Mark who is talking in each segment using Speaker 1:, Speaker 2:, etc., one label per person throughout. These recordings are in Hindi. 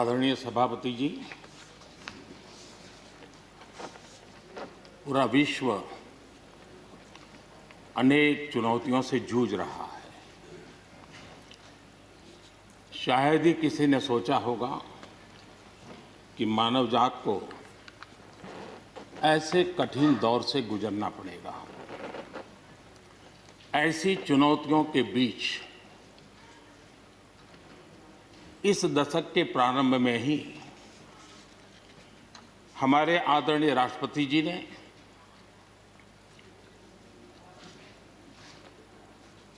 Speaker 1: आदरणीय सभापति जी, पूरा विश्व अनेक चुनौतियों से जूझ रहा है। शायद ही किसी ने सोचा होगा कि मानव जात को ऐसे कठिन दौर से गुजरना पड़ेगा। ऐसी चुनौतियों के बीच इस दशक के प्रारंभ में ही हमारे आदरणीय राष्ट्रपति जी ने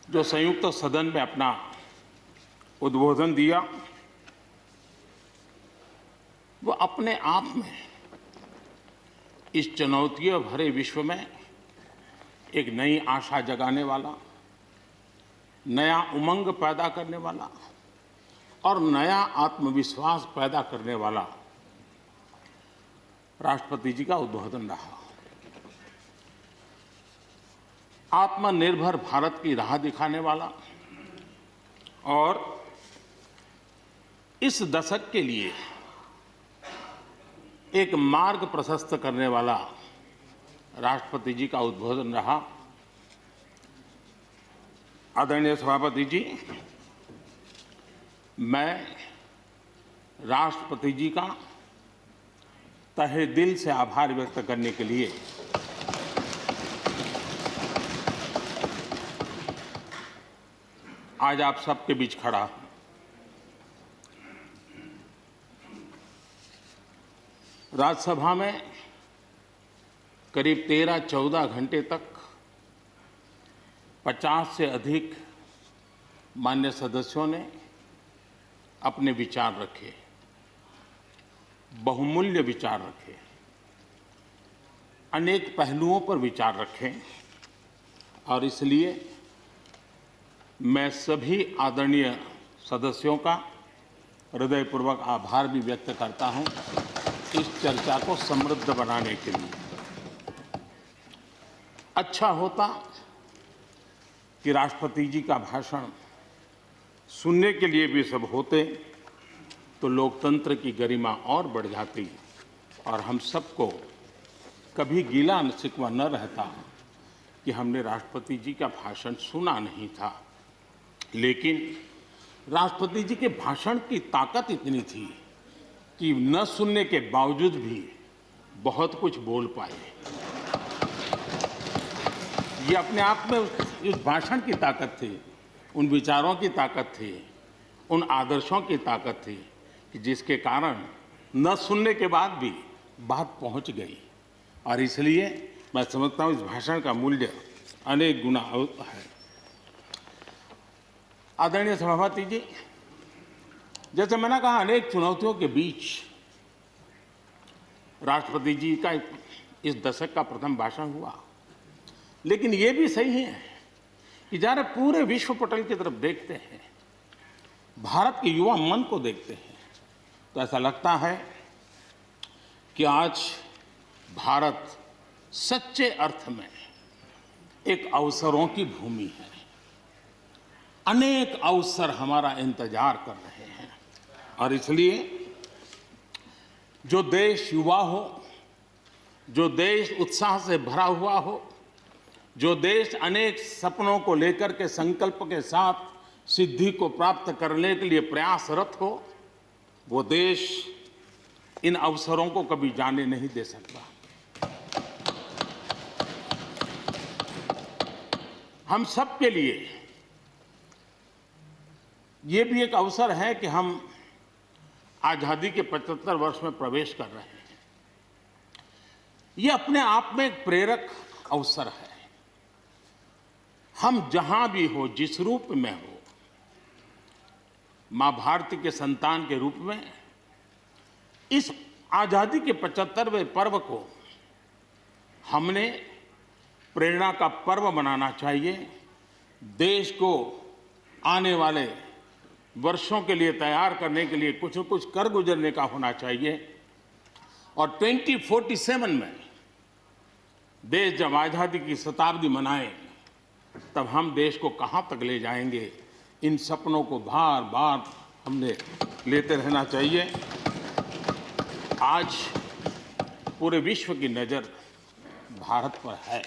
Speaker 1: जो संयुक्त सदन में अपना उद्बोधन दिया, वो अपने आप में इस चुनौतियों भरे विश्व में एक नई आशा जगाने वाला, नया उमंग पैदा करने वाला और नया आत्मविश्वास पैदा करने वाला राष्ट्रपति जी का उद्बोधन रहा। आत्मनिर्भर भारत की राह दिखाने वाला और इस दशक के लिए एक मार्ग प्रशस्त करने वाला राष्ट्रपति जी का उद्बोधन रहा। आदरणीय सभापति जी, मैं राष्ट्रपति जी का तहे दिल से आभार व्यक्त करने के लिए आज आप सबके बीच खड़ा हूं। राज्यसभा में करीब 13-14 घंटे तक 50 से अधिक मान्य सदस्यों ने अपने विचार रखे, बहुमूल्य विचार रखे, अनेक पहलुओं पर विचार रखे और इसलिए मैं सभी आदरणीय सदस्यों का हृदयपूर्वक आभार भी व्यक्त करता हूं इस चर्चा को समृद्ध बनाने के लिए। अच्छा होता कि राष्ट्रपति जी का भाषण सुनने के लिए भी सब होते तो लोकतंत्र की गरिमा और बढ़ जाती और हम सबको कभी गिला शिकवा न रहता कि हमने राष्ट्रपति जी का भाषण सुना नहीं था। लेकिन राष्ट्रपति जी के भाषण की ताकत इतनी थी कि न सुनने के बावजूद भी बहुत कुछ बोल पाए। ये अपने आप में उस भाषण की ताकत थी, उन विचारों की ताकत थी, उन आदर्शों की ताकत थी कि जिसके कारण न सुनने के बाद भी बात पहुंच गई। और इसलिए मैं समझता हूं इस भाषण का मूल्य अनेक गुना है। आदरणीय सभापति जी, जैसे मैंने कहा, अनेक चुनौतियों के बीच राष्ट्रपति जी का इस दशक का प्रथम भाषण हुआ। लेकिन ये भी सही है कि जरा पूरे विश्व पटल की तरफ देखते हैं, भारत के युवा मन को देखते हैं, तो ऐसा लगता है कि आज भारत सच्चे अर्थ में एक अवसरों की भूमि है। अनेक अवसर हमारा इंतजार कर रहे हैं और इसलिए जो देश युवा हो, जो देश उत्साह से भरा हुआ हो, जो देश अनेक सपनों को लेकर के संकल्प के साथ सिद्धि को प्राप्त करने के लिए प्रयासरत हो, वो देश इन अवसरों को कभी जाने नहीं दे सकता। हम सब के लिए ये भी एक अवसर है कि हम आजादी के 75 वर्ष में प्रवेश कर रहे हैं। ये अपने आप में एक प्रेरक अवसर है। हम जहां भी हो, जिस रूप में हो, मां भारती के संतान के रूप में इस आजादी के 75वें पर्व को हमने प्रेरणा का पर्व बनाना चाहिए। देश को आने वाले वर्षों के लिए तैयार करने के लिए कुछ न कुछ कर गुजरने का होना चाहिए। और 2047 में देश जब आजादी की शताब्दी मनाए, तब हम देश को कहां तक ले जाएंगे, इन सपनों को बार बार हमने लेते रहना चाहिए। आज पूरे विश्व की नजर भारत पर है।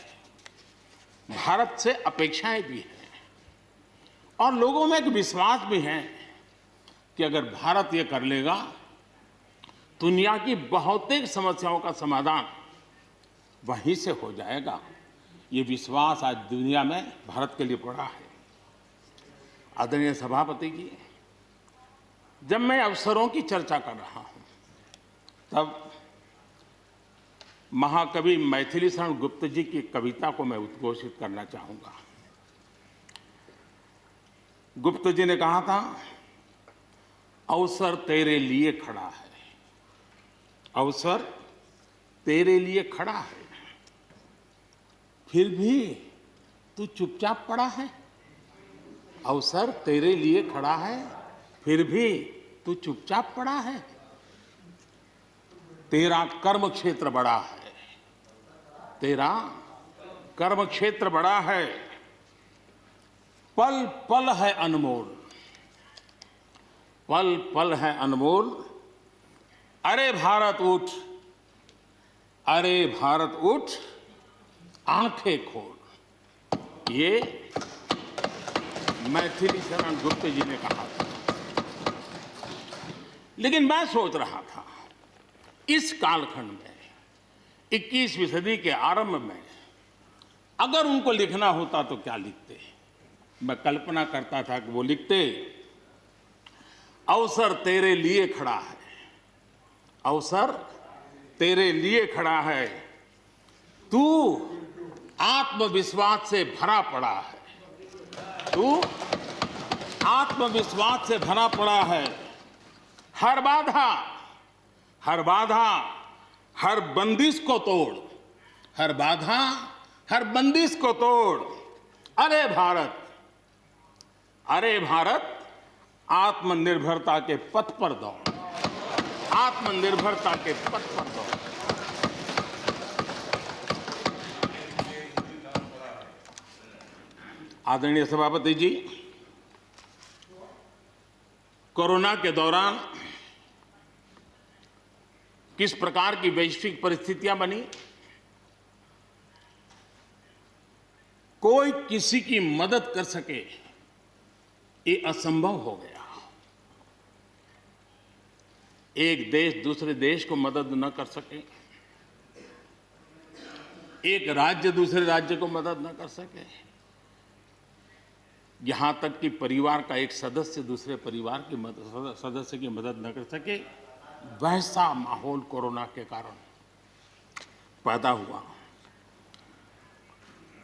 Speaker 1: भारत से अपेक्षाएं भी हैं और लोगों में एक विश्वास भी है कि अगर भारत ये कर लेगा, दुनिया की बहुतेक समस्याओं का समाधान वहीं से हो जाएगा। ये विश्वास आज दुनिया में भारत के लिए पड़ा है। आदरणीय सभापति जी, जब मैं अवसरों की चर्चा कर रहा हूं, तब महाकवि मैथिली शरण गुप्त जी की कविता को मैं उद्घोषित करना चाहूंगा। गुप्त जी ने कहा था, अवसर तेरे लिए खड़ा है, अवसर तेरे लिए खड़ा है, फिर भी तू चुपचाप पड़ा है। अवसर तेरे लिए खड़ा है, फिर भी तू चुपचाप पड़ा है। तेरा कर्म क्षेत्र बड़ा है, तेरा कर्म क्षेत्र बड़ा है, पल पल है अनमोल, पल पल है अनमोल। अरे भारत उठ, अरे भारत उठ, आंखें खोल। ये मैथिली शरण गुप्त जी ने कहा था। लेकिन मैं सोच रहा था, इस कालखंड में 21वीं सदी के आरंभ में अगर उनको लिखना होता तो क्या लिखते। मैं कल्पना करता था कि वो लिखते, अवसर तेरे लिए खड़ा है, अवसर तेरे लिए खड़ा है, तू आत्मविश्वास से भरा पड़ा है, तू आत्मविश्वास से भरा पड़ा है। हर बाधा, हर बाधा, हर बंदिश को तोड़, हर बाधा, हर बंदिश को तोड़। अरे भारत, अरे भारत, आत्मनिर्भरता के पथ पर दौड़, आत्मनिर्भरता के पथ पर दौड़। आदरणीय सभापति जी, कोरोना के दौरान किस प्रकार की वैश्विक परिस्थितियां बनी, कोई किसी की मदद कर सके ये असंभव हो गया। एक देश दूसरे देश को मदद न कर सके, एक राज्य दूसरे राज्य को मदद न कर सके, यहां तक कि परिवार का एक सदस्य दूसरे परिवार की सदस्य की मदद न कर सके, वैसा माहौल कोरोना के कारण पैदा हुआ।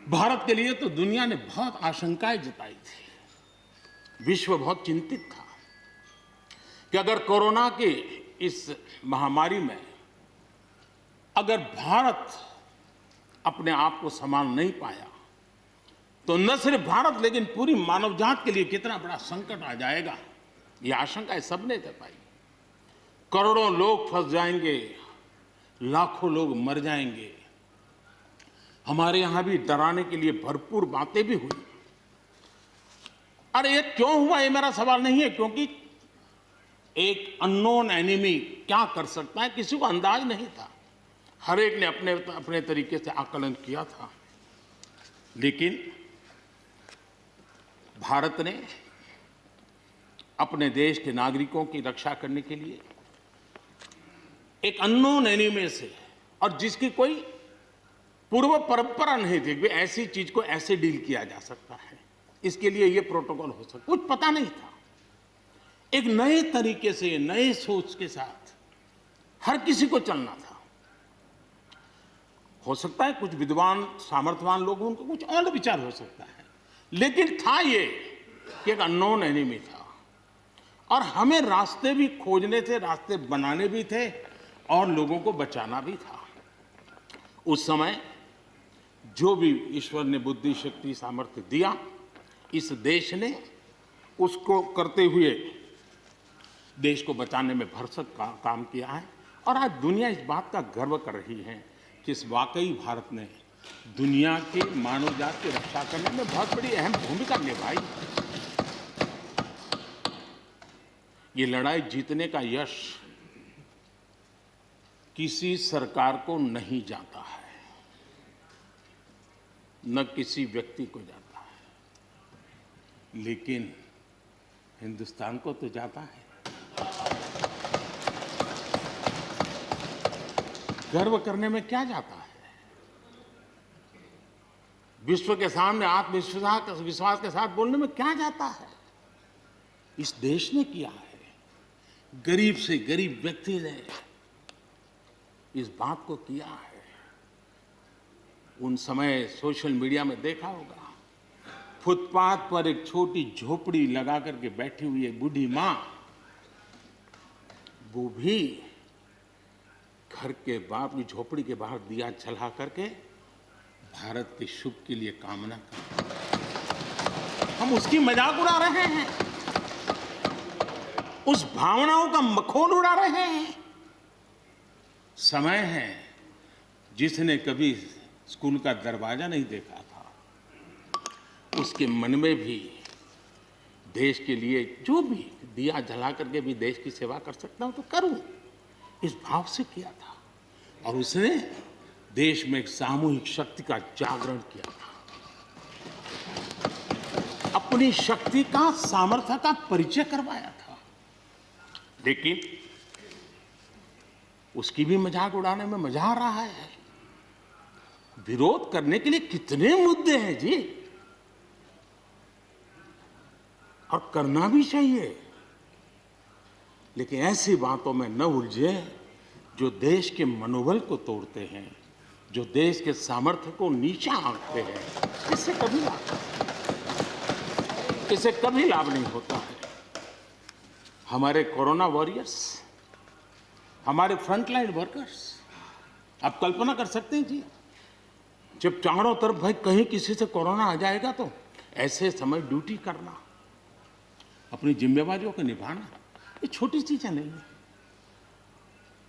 Speaker 1: भारत के लिए तो दुनिया ने बहुत आशंकाएं जताई थी। विश्व बहुत चिंतित था कि अगर कोरोना के इस महामारी में अगर भारत अपने आप को संभाल नहीं पाया तो न सिर्फ भारत लेकिन पूरी मानव जात के लिए कितना बड़ा संकट आ जाएगा, ये आशंकाएं सबने जताई। करोड़ों लोग फंस जाएंगे, लाखों लोग मर जाएंगे। हमारे यहां भी डराने के लिए भरपूर बातें भी हुई। अरे ये क्यों हुआ, ये मेरा सवाल नहीं है, क्योंकि एक अननोन एनिमी क्या कर सकता है किसी को अंदाज नहीं था। हर एक ने अपने अपने तरीके से आकलन किया था। लेकिन भारत ने अपने देश के नागरिकों की रक्षा करने के लिए एक अननोन एनिमी से, और जिसकी कोई पूर्व परंपरा नहीं थी कि ऐसी चीज को ऐसे डील किया जा सकता है, इसके लिए ये प्रोटोकॉल हो सकता, कुछ पता नहीं था। एक नए तरीके से, नए सोच के साथ हर किसी को चलना था। हो सकता है कुछ विद्वान सामर्थ्यवान लोग, उनको कुछ और विचार हो सकता है, लेकिन था ये कि एक अननोन एनिमी था और हमें रास्ते भी खोजने थे, रास्ते बनाने भी थे और लोगों को बचाना भी था। उस समय जो भी ईश्वर ने बुद्धि, शक्ति, सामर्थ्य दिया, इस देश ने उसको करते हुए देश को बचाने में भरसक काम किया है। और आज दुनिया इस बात का गर्व कर रही है कि इस वाकई भारत ने दुनिया की मानव जात की रक्षा करने में बहुत बड़ी अहम भूमिका निभाई। ये लड़ाई जीतने का यश किसी सरकार को नहीं जाता है, न किसी व्यक्ति को जाता है, लेकिन हिंदुस्तान को तो जाता है। गर्व करने में क्या जाता है? विश्व के सामने आत्मविश्वास के साथ बोलने में क्या जाता है? इस देश ने किया है। गरीब से गरीब व्यक्ति ने इस बात को किया है। उन समय सोशल मीडिया में देखा होगा, फुटपाथ पर एक छोटी झोपड़ी लगा करके बैठी हुई एक बूढ़ी मां, वो भी घर के बाप की झोपड़ी के बाहर दिया जला करके भारत के शुभ के लिए कामना करते। हम उसकी मजाक उड़ा रहे हैं, उस भावनाओं का मखौल उड़ा रहे हैं। समय है, जिसने कभी स्कूल का दरवाजा नहीं देखा था, उसके मन में भी देश के लिए जो भी दिया जला करके भी देश की सेवा कर सकता हूं तो करूं, इस भाव से किया था। और उसने देश में एक सामूहिक शक्ति का जागरण किया था, अपनी शक्ति का, सामर्थ्य का परिचय करवाया था। लेकिन उसकी भी मजाक उड़ाने में मजा आ रहा है। विरोध करने के लिए कितने मुद्दे हैं जी, और करना भी चाहिए, लेकिन ऐसी बातों में न उलझे जो देश के मनोबल को तोड़ते हैं, जो देश के सामर्थ्य को नीचा आंकते हैं। इससे कभी लाभ नहीं होता है। हमारे कोरोना वॉरियर्स, हमारे फ्रंटलाइन वर्कर्स, आप कल्पना कर सकते हैं जी, जब चारों तरफ भाई कहीं किसी से कोरोना आ जाएगा तो ऐसे समय ड्यूटी करना, अपनी जिम्मेवारियों को निभाना, ये छोटी चीजें नहीं है।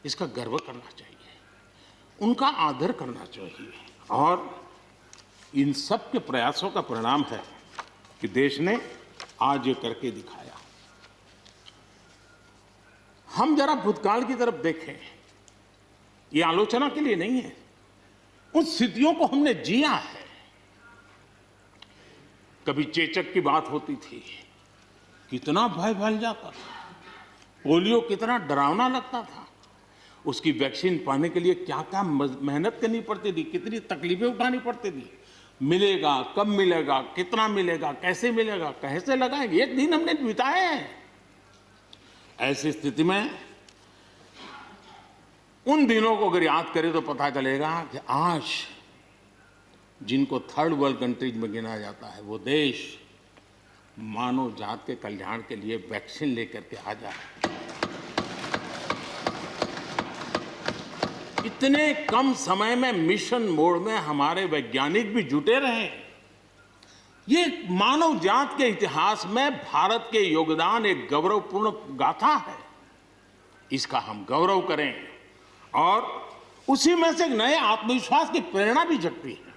Speaker 1: इसका गर्व करना चाहिए, उनका आदर करना चाहिए। और इन सब के प्रयासों का परिणाम है कि देश ने आज ये करके दिखाया। हम जरा भूतकाल की तरफ देखें, ये आलोचना के लिए नहीं है, उन स्थितियों को हमने जिया है। कभी चेचक की बात होती थी, कितना भय फैल जाता था, पोलियो कितना डरावना लगता था, उसकी वैक्सीन पाने के लिए क्या क्या मेहनत करनी पड़ती थी, कितनी तकलीफें उठानी पड़ती थी। मिलेगा, कब मिलेगा, कितना मिलेगा, कैसे मिलेगा, कैसे लगाएंगे, एक दिन हमने बिताए हैं। ऐसी स्थिति में उन दिनों को अगर याद करें तो पता चलेगा कि आज जिनको थर्ड वर्ल्ड कंट्रीज में गिना जाता है, वो देश मानव जात के कल्याण के लिए वैक्सीन लेकर के आ जाए। इतने कम समय में मिशन मोड में हमारे वैज्ञानिक भी जुटे रहे। ये मानव जात के इतिहास में भारत के योगदान एक गौरवपूर्ण गाथा है। इसका हम गौरव करें और उसी में से एक नए आत्मविश्वास की प्रेरणा भी जगती है।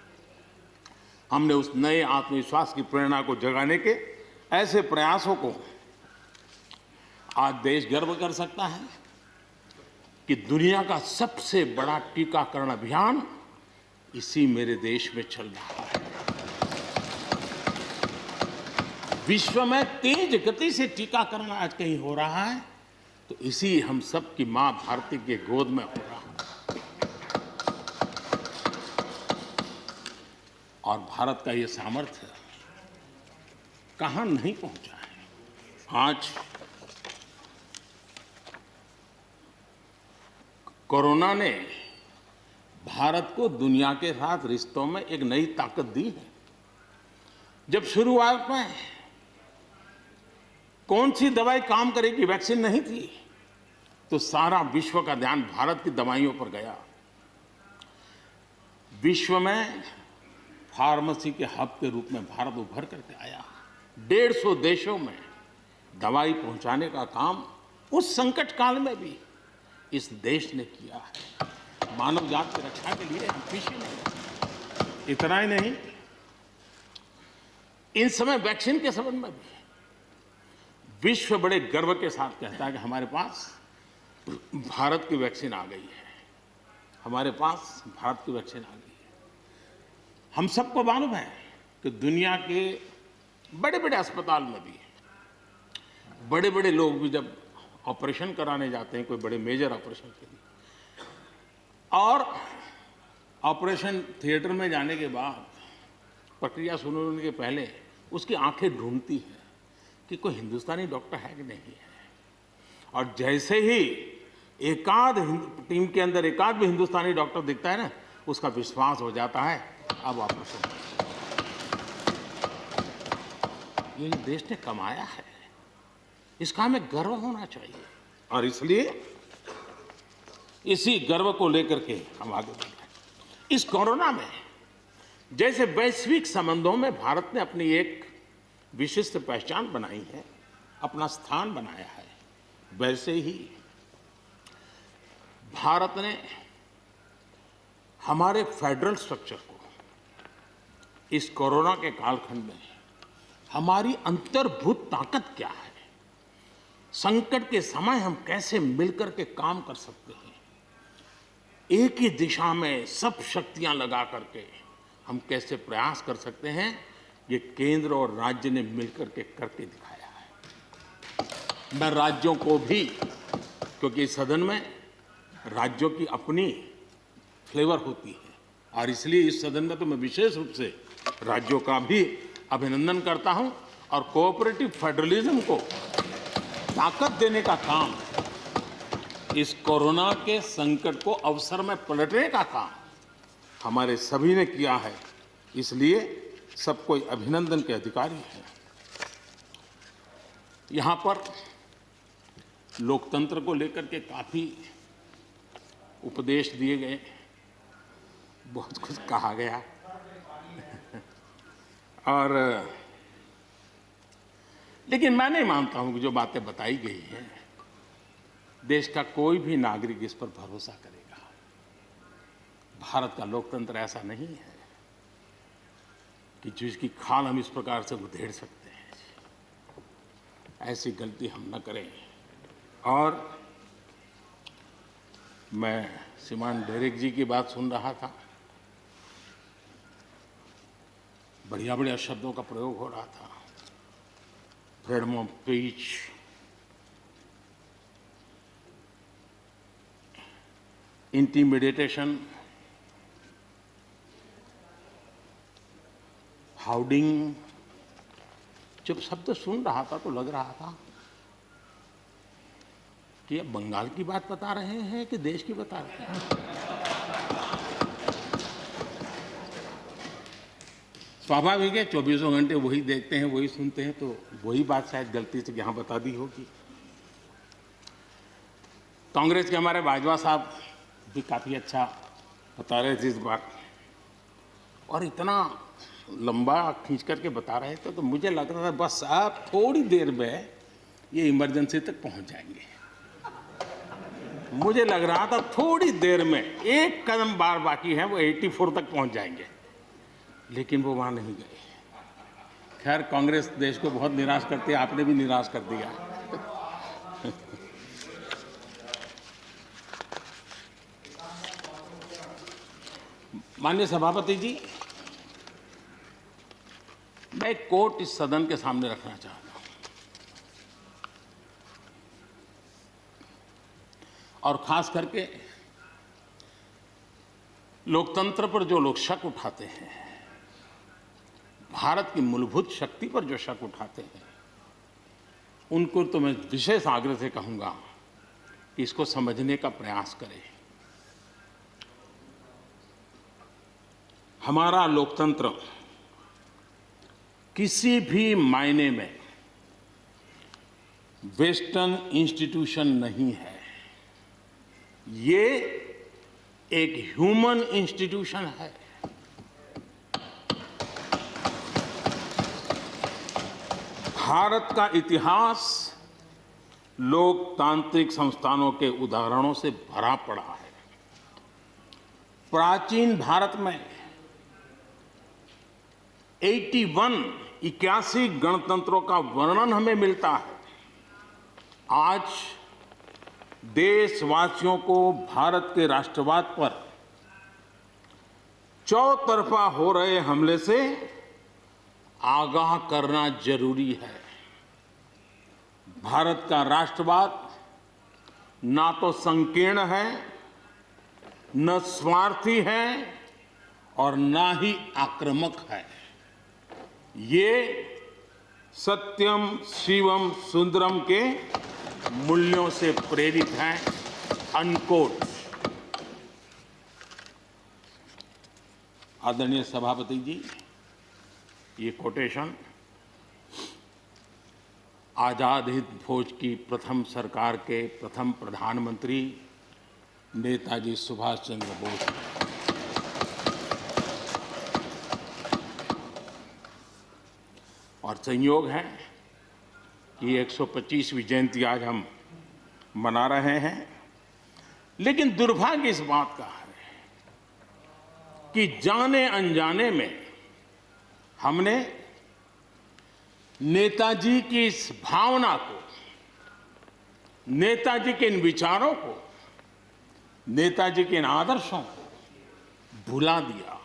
Speaker 1: हमने उस नए आत्मविश्वास की प्रेरणा को जगाने के ऐसे प्रयासों को आज देश गर्व कर सकता है कि दुनिया का सबसे बड़ा टीकाकरण अभियान इसी मेरे देश में चल रहा है। विश्व में तेज गति से टीकाकरण आज कहीं हो रहा है तो इसी हम सब की मां भारती के गोद में हो रहा है। और भारत का ये सामर्थ्य कहां नहीं पहुंचा है। आज कोरोना ने भारत को दुनिया के साथ रिश्तों में एक नई ताकत दी है। जब शुरुआत में कौन सी दवाई काम करेगी, वैक्सीन नहीं थी, तो सारा विश्व का ध्यान भारत की दवाइयों पर गया। विश्व में फार्मेसी के हब के रूप में भारत उभर करके आया। 150 देशों में दवाई पहुंचाने का काम उस संकट काल में भी इस देश ने किया है। मानव जात की रक्षा के लिए हम पीछे नहीं। इतना ही नहीं, इन समय वैक्सीन के संबंध में भी विश्व बड़े गर्व के साथ कहता है कि हमारे पास भारत की वैक्सीन आ गई है। हमारे पास भारत की वैक्सीन आ गई है। हम सबको मालूम है कि दुनिया के बड़े बड़े अस्पताल में भी बड़े बड़े लोग भी जब ऑपरेशन कराने जाते हैं, कोई बड़े मेजर ऑपरेशन के लिए, और ऑपरेशन थिएटर में जाने के बाद प्रक्रिया शुरू होने के पहले उसकी आंखें ढूंढती है कि कोई हिंदुस्तानी डॉक्टर है कि नहीं है। और जैसे ही एकाध टीम के अंदर एकाध भी हिंदुस्तानी डॉक्टर दिखता है ना, उसका विश्वास हो जाता है अब ऑपरेशन। ये देश ने कमाया है, इसका हमें गर्व होना चाहिए, और इसलिए इसी गर्व को लेकर के हम आगे बढ़ रहे हैं। इस कोरोना में जैसे वैश्विक संबंधों में भारत ने अपनी एक विशिष्ट पहचान बनाई है, अपना स्थान बनाया है, वैसे ही भारत ने हमारे फेडरल स्ट्रक्चर को इस कोरोना के कालखंड में हमारी अंतर्भूत ताकत क्या है, संकट के समय हम कैसे मिलकर के काम कर सकते हैं, एक ही दिशा में सब शक्तियां लगा करके हम कैसे प्रयास कर सकते हैं, ये केंद्र और राज्य ने मिलकर के करके दिखाया है। मैं राज्यों को भी, क्योंकि इस सदन में राज्यों की अपनी फ्लेवर होती है, और इसलिए इस सदन में तो मैं विशेष रूप से राज्यों का भी अभिनंदन करता हूं, और कोऑपरेटिव फेडरलिज्म को ताकत देने का काम, इस कोरोना के संकट को अवसर में पलटने का काम हमारे सभी ने किया है, इसलिए सब कोई अभिनंदन के अधिकारी हैं। यहाँ पर लोकतंत्र को लेकर के काफी उपदेश दिए गए, बहुत कुछ कहा गया और लेकिन मैं नहीं मानता हूं कि जो बातें बताई गई हैं देश का कोई भी नागरिक इस पर भरोसा करेगा। भारत का लोकतंत्र ऐसा नहीं है कि जिसकी खाल हम इस प्रकार से उधेड़ सकते हैं। ऐसी गलती हम न करें। और मैं श्रीमान डेरेक जी की बात सुन रहा था, बढ़िया बढ़िया शब्दों का प्रयोग हो रहा था, फ्रीडम ऑफ स्पीच, इंटिमिडेशन, हाउडिंग। जब शब्द सुन रहा था तो लग रहा था कि ये बंगाल की बात बता रहे हैं कि देश की बता रहे हैं। स्वाभाविक है, 24 घंटे वही देखते हैं, वही सुनते हैं, तो वही बात शायद गलती से यहाँ बता दी होगी। कांग्रेस के हमारे बाजवा साहब भी काफ़ी अच्छा बता रहे थे इस बार, और इतना लंबा खींच करके बता रहे थे तो मुझे लग रहा था बस आप थोड़ी देर में ये इमरजेंसी तक पहुंच जाएंगे। मुझे लग रहा था थोड़ी देर में एक कदम बार बाकी है, वो 84 तक पहुंच जाएंगे, लेकिन वो वहां नहीं गए। खैर, कांग्रेस देश को बहुत निराश करती है, आपने भी निराश कर दिया। माननीय सभापति जी, मैं एक कोट इस सदन के सामने रखना चाहता हूं, और खास करके लोकतंत्र पर जो लोग शक उठाते हैं, भारत की मूलभूत शक्ति पर जो शक उठाते हैं, उनको तो मैं विशेष आग्रह से कहूंगा कि इसको समझने का प्रयास करें। हमारा लोकतंत्र किसी भी मायने में वेस्टर्न इंस्टीट्यूशन नहीं है, ये एक ह्यूमन इंस्टीट्यूशन है। भारत का इतिहास लोकतांत्रिक संस्थानों के उदाहरणों से भरा पड़ा है। प्राचीन भारत में 81 गणतंत्रों का वर्णन हमें मिलता है। आज देशवासियों को भारत के राष्ट्रवाद पर चौतरफा हो रहे हमले से आगाह करना जरूरी है। भारत का राष्ट्रवाद ना तो संकीर्ण है, न स्वार्थी है और ना ही आक्रामक है। ये सत्यम शिवम सुंदरम के मूल्यों से प्रेरित है। अनकोट। आदरणीय सभापति जी, ये कोटेशन आजाद हिंद फौज की प्रथम सरकार के प्रथम प्रधानमंत्री नेताजी सुभाष चंद्र बोस। और संयोग है कि 125वीं जयंती आज हम मना रहे हैं, लेकिन दुर्भाग्य इस बात का है कि जाने अनजाने में हमने नेताजी की इस भावना को, नेताजी के इन विचारों को, नेताजी के इन आदर्शों को भुला दिया।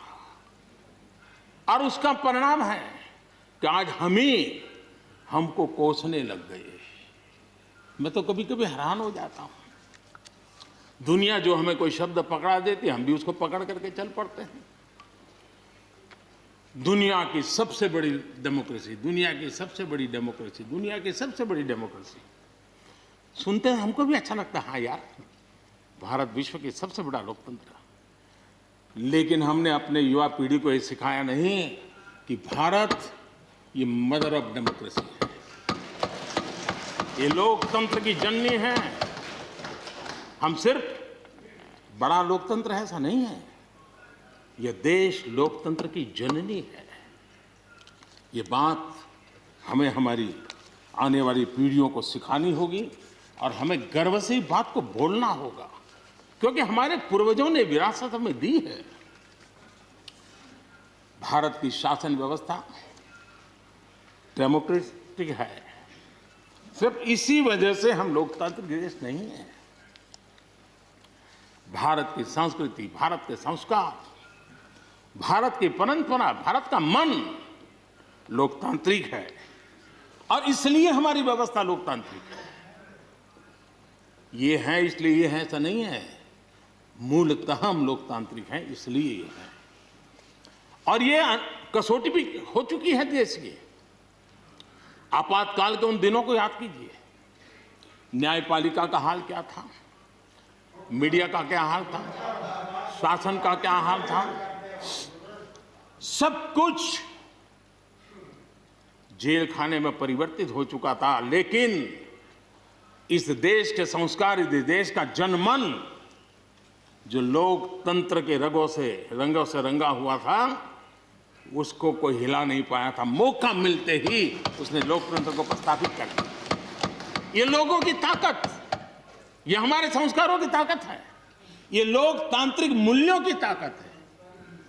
Speaker 1: और उसका परिणाम है कि आज हम ही हमको कोसने लग गए। मैं तो कभी कभी हैरान हो जाता हूं। दुनिया जो हमें कोई शब्द पकड़ा देती है, हम भी उसको पकड़ करके चल पड़ते हैं। दुनिया की सबसे बड़ी डेमोक्रेसी, दुनिया की सबसे बड़ी डेमोक्रेसी, दुनिया की सबसे बड़ी डेमोक्रेसी सुनते हैं, हमको भी अच्छा लगता है। हाँ यार, भारत विश्व की सबसे बड़ा लोकतंत्र। लेकिन हमने अपने युवा पीढ़ी को ये सिखाया नहीं कि भारत ये मदर ऑफ डेमोक्रेसी है, ये लोकतंत्र की जननी है। हम सिर्फ बड़ा लोकतंत्र है ऐसा नहीं है, यह देश लोकतंत्र की जननी है। ये बात हमें हमारी आने वाली पीढ़ियों को सिखानी होगी और हमें गर्व से इस बात को बोलना होगा, क्योंकि हमारे पूर्वजों ने विरासत हमें दी है। भारत की शासन व्यवस्था डेमोक्रेटिक है। सिर्फ इसी वजह से हम लोकतांत्रिक देश नहीं है। भारत की संस्कृति, भारत के संस्कार, भारत की परंपरा, भारत का मन लोकतांत्रिक है और इसलिए हमारी व्यवस्था लोकतांत्रिक है। ये है इसलिए ये है ऐसा नहीं है, मूलतः हम लोकतांत्रिक हैं इसलिए ये है। और ये कसौटी भी हो चुकी है देश की। आपातकाल के उन दिनों को याद कीजिए, न्यायपालिका का हाल क्या था, मीडिया का क्या हाल था, शासन का क्या हाल था। सब कुछ जेल खाने में परिवर्तित हो चुका था, लेकिन इस देश के संस्कार, इस देश का जनमन जो लोकतंत्र के रंगों से रंगा हुआ था, उसको कोई हिला नहीं पाया था। मौका मिलते ही उसने लोकतंत्र को प्रस्थापित कर दिया। ये लोगों की ताकत, ये हमारे संस्कारों की ताकत है, ये लोकतांत्रिक मूल्यों की ताकत है।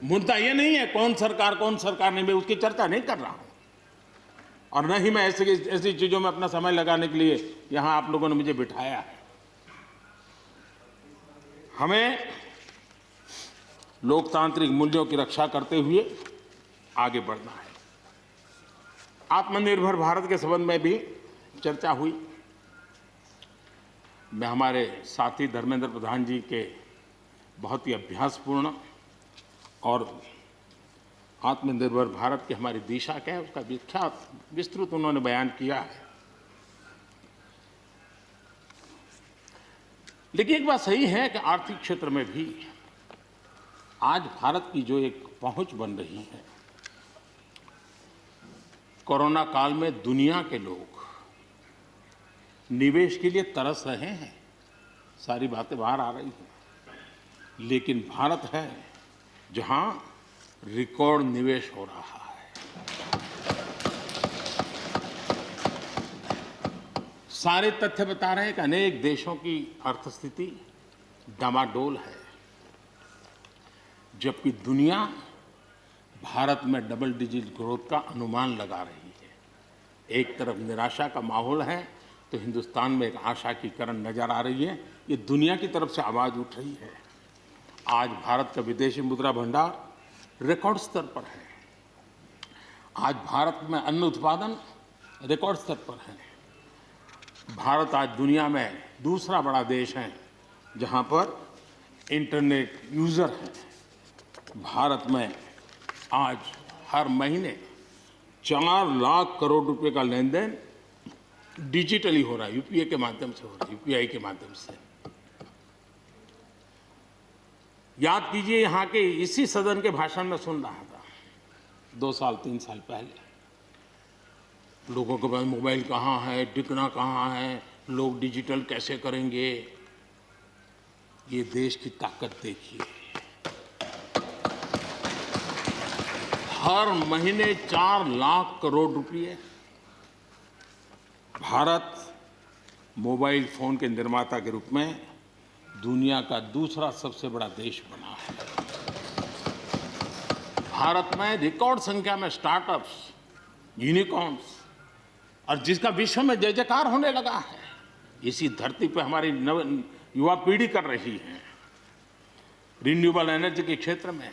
Speaker 1: मुद्दा ये नहीं है कौन सरकार नहीं, मैं उसकी चर्चा नहीं कर रहा हूं और न ही मैं ऐसी चीजों में अपना समय लगाने के लिए यहां आप लोगों ने मुझे बिठाया है। हमें लोकतांत्रिक मूल्यों की रक्षा करते हुए आगे बढ़ना है। आत्मनिर्भर भारत के संबंध में भी चर्चा हुई। मैं हमारे साथी धर्मेंद्र प्रधान जी के बहुत ही अभ्यासपूर्ण और आत्मनिर्भर भारत की हमारी दिशा क्या है उसका विख्यात विस्तृत उन्होंने बयान किया है। लेकिन एक बात सही है कि आर्थिक क्षेत्र में भी आज भारत की जो एक पहुंच बन रही है, कोरोना काल में दुनिया के लोग निवेश के लिए तरस रहे हैं, सारी बातें बाहर आ रही हैं, लेकिन भारत है जहां रिकॉर्ड निवेश हो रहा है। सारे तथ्य बता रहे हैं कि अनेक देशों की अर्थस्थिति डामाडोल है, जबकि दुनिया भारत में डबल डिजिट ग्रोथ का अनुमान लगा रही है। एक तरफ निराशा का माहौल है तो हिंदुस्तान में एक आशा की किरण नजर आ रही है। ये दुनिया की तरफ से आवाज उठ रही है। आज भारत का विदेशी मुद्रा भंडार रिकॉर्ड स्तर पर है। आज भारत में अन्न उत्पादन रिकॉर्ड स्तर पर है। भारत आज दुनिया में दूसरा बड़ा देश है जहां पर इंटरनेट यूजर हैं। भारत में आज हर महीने 4 लाख करोड़ रुपए का लेन देन डिजिटली हो रहा है, यूपीआई के माध्यम से हो रहा है, यूपीआई के माध्यम से। याद कीजिए, यहाँ के इसी सदन के भाषण में सुन रहा था 2 साल 3 साल पहले, लोगों के पास मोबाइल कहाँ है, टिकना कहाँ है, लोग डिजिटल कैसे करेंगे। ये देश की ताकत देखिए, हर महीने 4 लाख करोड़ रुपए भारत मोबाइल फोन के निर्माता के रूप में दुनिया का दूसरा सबसे बड़ा देश बना है। भारत में रिकॉर्ड संख्या में स्टार्टअप्स, यूनिकॉर्न्स, और जिसका विश्व में जय जयकार होने लगा है, इसी धरती पर हमारी युवा पीढ़ी कर रही है। रिन्यूएबल एनर्जी के क्षेत्र में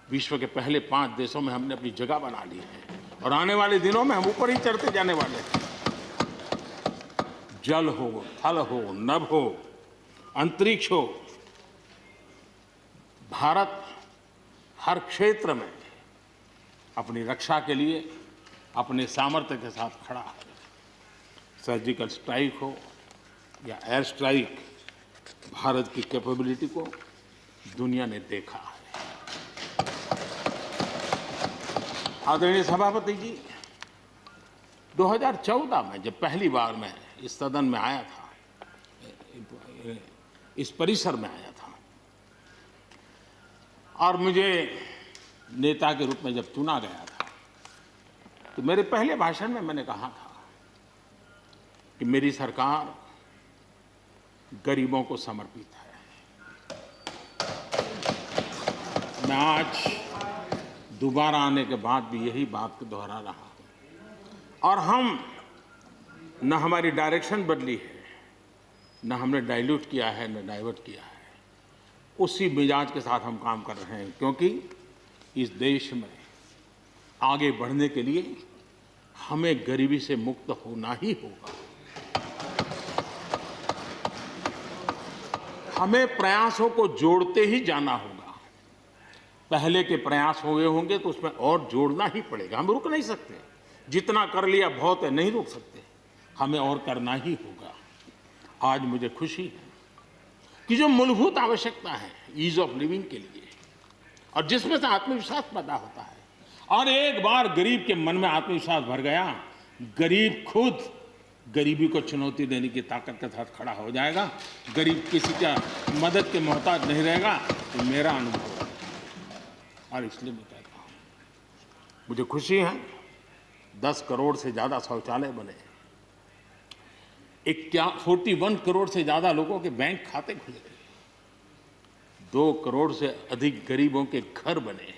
Speaker 1: विश्व के पहले 5 देशों में हमने अपनी जगह बना ली है और आने वाले दिनों में हम ऊपर ही चढ़ते जाने वाले हैं। जल हो, थल हो, नभ हो, अंतरिक्ष हो, भारत हर क्षेत्र में अपनी रक्षा के लिए अपने सामर्थ्य के साथ खड़ा है। सर्जिकल स्ट्राइक हो या एयर स्ट्राइक, भारत की कैपेबिलिटी को दुनिया ने देखा है। आदरणीय सभापति जी, 2014 में जब पहली बार मैं इस सदन में आया था, इस परिसर में आया था, और मुझे नेता के रूप में जब चुना गया था, तो मेरे पहले भाषण में मैंने कहा था कि मेरी सरकार गरीबों को समर्पित है। मैं आज दोबारा आने के बाद भी यही बात को दोहरा रहा हूं, और हम न हमारी डायरेक्शन बदली है, न हमने डाइल्यूट किया है, न डाइवर्ट किया है। उसी मिजाज के साथ हम काम कर रहे हैं, क्योंकि इस देश में आगे बढ़ने के लिए हमें गरीबी से मुक्त होना ही होगा। हमें प्रयासों को जोड़ते ही जाना होगा। पहले के प्रयास हुए होंगे तो उसमें और जोड़ना ही पड़ेगा। हम रुक नहीं सकते, जितना कर लिया बहुत है, नहीं रुक सकते, हमें और करना ही होगा। आज मुझे खुशी है कि जो मूलभूत आवश्यकता है ईज ऑफ लिविंग के लिए, और जिसमें से आत्मविश्वास पैदा होता है, और एक बार गरीब के मन में आत्मविश्वास भर गया, गरीब खुद गरीबी को चुनौती देने की ताकत के साथ खड़ा हो जाएगा। गरीब किसी का मदद के मोहताज नहीं रहेगा। ये मेरा अनुभव है, और इसलिए मैं कहता हूँ, मुझे खुशी है 10 करोड़ से ज़्यादा शौचालय बने, 41 करोड़ से ज़्यादा लोगों के बैंक खाते खुले, 2 करोड़ से अधिक गरीबों के घर बने,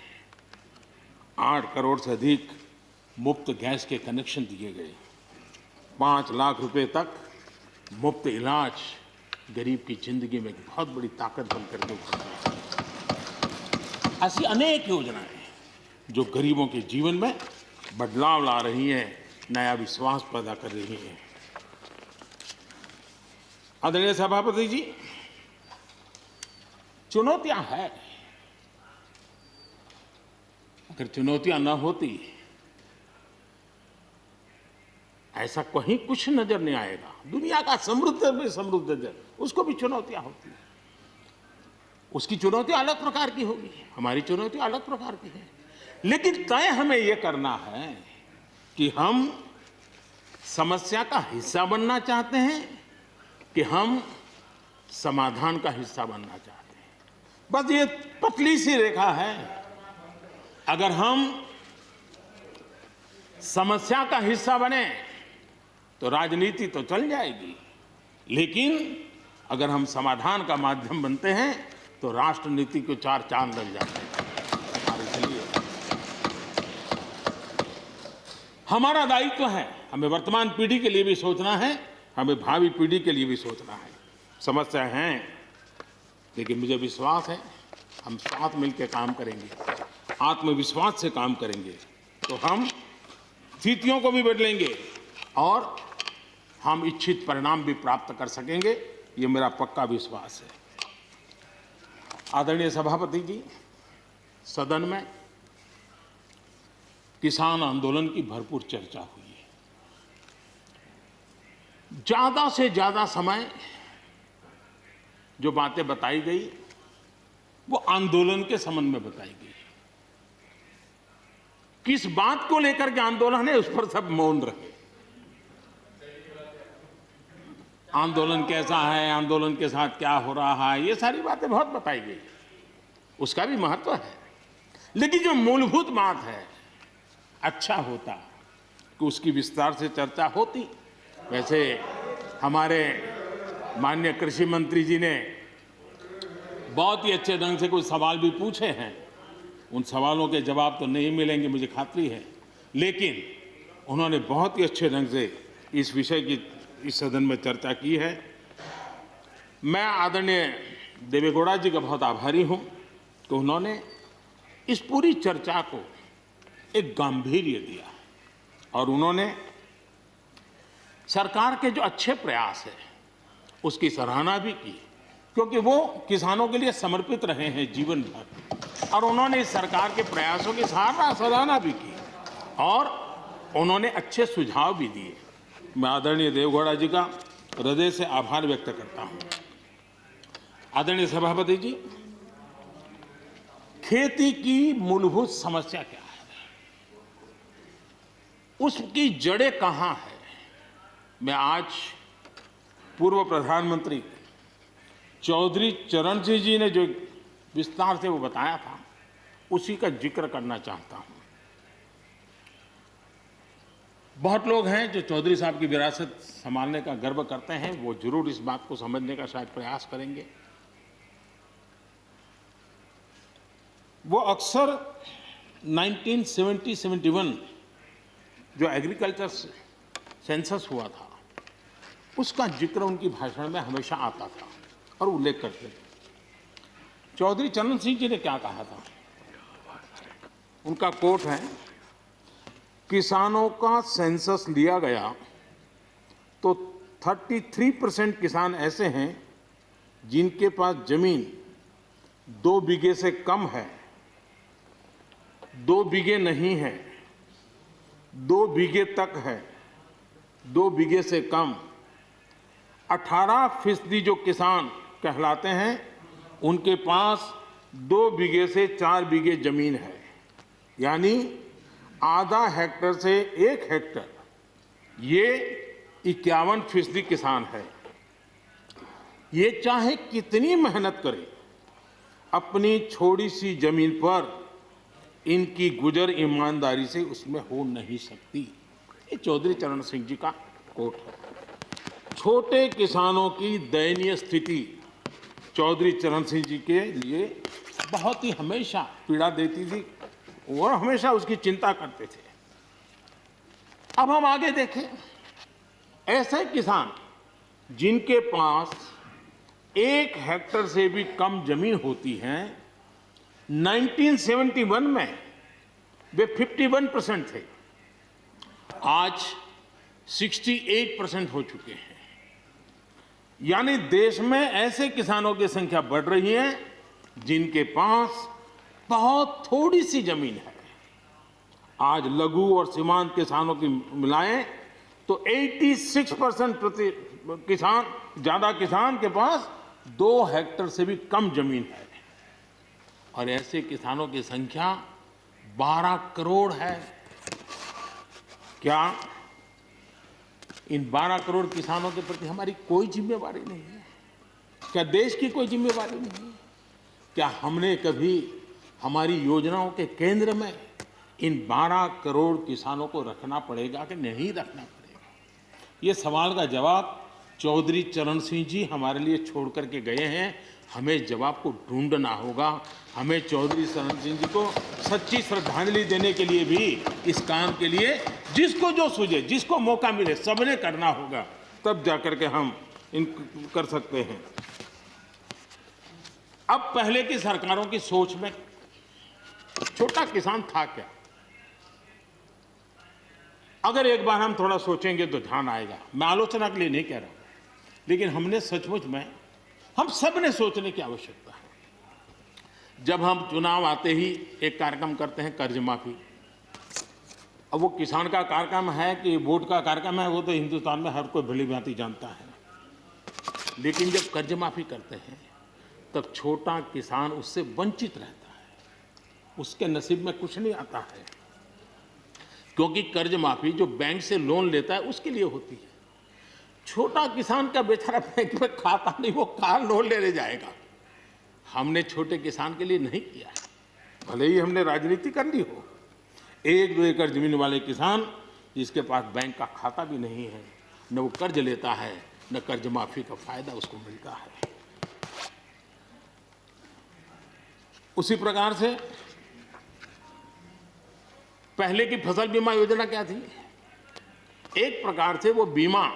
Speaker 1: 8 करोड़ से अधिक मुफ्त गैस के कनेक्शन दिए गए, 5 लाख रुपए तक मुफ्त इलाज गरीब की जिंदगी में एक बहुत बड़ी ताकत बनकर के उभरी है। ऐसी अनेक योजनाएं जो गरीबों के जीवन में बदलाव ला रही हैं, नया विश्वास पैदा कर रही हैं। आदरणीय सभापति जी, चुनौतियां हैं। अगर चुनौतियां न होती, ऐसा कहीं कुछ नजर नहीं आएगा। दुनिया का समृद्ध में समृद्ध देश, उसको भी चुनौतियां होती हैं। उसकी चुनौती अलग प्रकार की होगी, हमारी चुनौती अलग प्रकार की है। लेकिन तय हमें यह करना है कि हम समस्या का हिस्सा बनना चाहते हैं कि हम समाधान का हिस्सा बनना चाहते हैं। बस ये पतली सी रेखा है। अगर हम समस्या का हिस्सा बने तो राजनीति तो चल जाएगी, लेकिन अगर हम समाधान का माध्यम बनते हैं तो राष्ट्रनीति को 4 चांद लग जाते हैं। और इसलिए हमारा दायित्व है, हमें वर्तमान पीढ़ी के लिए भी सोचना है, हमें भावी पीढ़ी के लिए भी सोचना है। समस्या है, लेकिन मुझे विश्वास है हम साथ मिलकर काम करेंगे। आत्मविश्वास से काम करेंगे तो हम स्थितियों को भी बदलेंगे और हम इच्छित परिणाम भी प्राप्त कर सकेंगे, ये मेरा पक्का विश्वास है। आदरणीय सभापति जी, सदन में किसान आंदोलन की भरपूर चर्चा हुई है। ज्यादा से ज्यादा समय जो बातें बताई गई वो आंदोलन के संबंध में बताई गई। किस बात को लेकर के आंदोलन है उस पर सब मौन रहे। आंदोलन कैसा है, आंदोलन के साथ क्या हो रहा है, ये सारी बातें बहुत बताई गई, उसका भी महत्व है। लेकिन जो मूलभूत बात है, अच्छा होता कि उसकी विस्तार से चर्चा होती। वैसे हमारे माननीय कृषि मंत्री जी ने बहुत ही अच्छे ढंग से कुछ सवाल भी पूछे हैं। उन सवालों के जवाब तो नहीं मिलेंगे, मुझे खातरी है, लेकिन उन्होंने बहुत ही अच्छे ढंग से इस विषय की इस सदन में चर्चा की है। मैं आदरणीय देवेगौड़ा जी का बहुत आभारी हूं कि उन्होंने इस पूरी चर्चा को एक गांभीर्य दिया और उन्होंने सरकार के जो अच्छे प्रयास है उसकी सराहना भी की, क्योंकि वो किसानों के लिए समर्पित रहे हैं जीवन भर, और उन्होंने इस सरकार के प्रयासों की सराहना भी की और उन्होंने अच्छे सुझाव भी दिए। मैं आदरणीय देवेगौड़ा जी का हृदय से आभार व्यक्त करता हूं। आदरणीय सभापति जी, खेती की मूलभूत समस्या क्या है, उसकी जड़ें कहां है, मैं आज पूर्व प्रधानमंत्री चौधरी चरण सिंह जी ने जो विस्तार से वो बताया था उसी का जिक्र करना चाहता हूं। बहुत लोग हैं जो चौधरी साहब की विरासत संभालने का गर्व करते हैं, वो जरूर इस बात को समझने का शायद प्रयास करेंगे। वो अक्सर 1970-71 जो एग्रीकल्चर सेंसस हुआ था उसका जिक्र उनकी भाषण में हमेशा आता था और उल्लेख करते थे। चौधरी चरण सिंह जी ने क्या कहा था, उनका कोट है, किसानों का सेंसस लिया गया तो 33% किसान ऐसे हैं जिनके पास जमीन 2 बीघे से कम है, 2 बीघे नहीं है, 2 बीघे तक है, 2 बीघे से कम। 18% जो किसान कहलाते हैं उनके पास 2 बीघे से 4 बीघे जमीन है, यानी आधा हेक्टर से 1 हेक्टर, ये 51% किसान है। ये चाहे कितनी मेहनत करे, अपनी छोटी सी जमीन पर इनकी गुजर ईमानदारी से उसमें हो नहीं सकती। ये चौधरी चरण सिंह जी का कोट है। छोटे किसानों की दयनीय स्थिति चौधरी चरण सिंह जी के लिए बहुत ही हमेशा पीड़ा देती थी और हमेशा उसकी चिंता करते थे। अब हम आगे देखें, ऐसे किसान जिनके पास 1 हेक्टर से भी कम जमीन होती है, 1971 में वे 51% थे, आज 68% हो चुके हैं। यानी देश में ऐसे किसानों की संख्या बढ़ रही है जिनके पास बहुत थोड़ी सी जमीन है। आज लघु और सीमांत किसानों की मिलाएं तो 86% किसान, ज्यादा किसान के पास 2 हेक्टर से भी कम जमीन है, और ऐसे किसानों की संख्या 12 करोड़ है। क्या इन 12 करोड़ किसानों के प्रति हमारी कोई जिम्मेवारी नहीं है? क्या देश की कोई जिम्मेवारी नहीं है? क्या हमने कभी हमारी योजनाओं के केंद्र में इन 12 करोड़ किसानों को रखना पड़ेगा कि नहीं रखना पड़ेगा? ये सवाल का जवाब चौधरी चरण सिंह जी हमारे लिए छोड़ करके गए हैं। हमें जवाब को ढूंढना होगा। हमें चौधरी चरण सिंह जी को सच्ची श्रद्धांजलि देने के लिए भी, इस काम के लिए जिसको जो सूझे, जिसको मौका मिले, सबने करना होगा, तब जाकर के हम इन कर सकते हैं। अब पहले की सरकारों की सोच में छोटा किसान था क्या? अगर एक बार हम थोड़ा सोचेंगे तो ध्यान आएगा। मैं आलोचना के लिए नहीं कह रहा हूं, लेकिन हमने सचमुच में, हम सब ने सोचने की आवश्यकता है। जब हम चुनाव आते ही एक कार्यक्रम करते हैं कर्ज माफी, अब वो किसान का कार्यक्रम है कि वोट का कार्यक्रम है, वो तो हिंदुस्तान में हर कोई भली भांति जानता है। लेकिन जब कर्ज माफी करते हैं तब छोटा किसान उससे वंचित रहता है, उसके नसीब में कुछ नहीं आता है, क्योंकि कर्ज माफी जो बैंक से लोन लेता है उसके लिए होती है। छोटा किसान का बेचारा बैंक में खाता नहीं, वो कहाँ लोन लेने जाएगा। हमने छोटे किसान के लिए नहीं किया है, भले ही हमने राजनीति कर ली हो। 1-2 एकड़ जमीन वाले किसान जिसके पास बैंक का खाता भी नहीं है, न वो कर्ज लेता है, न कर्ज माफी का फायदा उसको मिलता है। उसी प्रकार से पहले की फसल बीमा योजना क्या थी? एक प्रकार से वो बीमा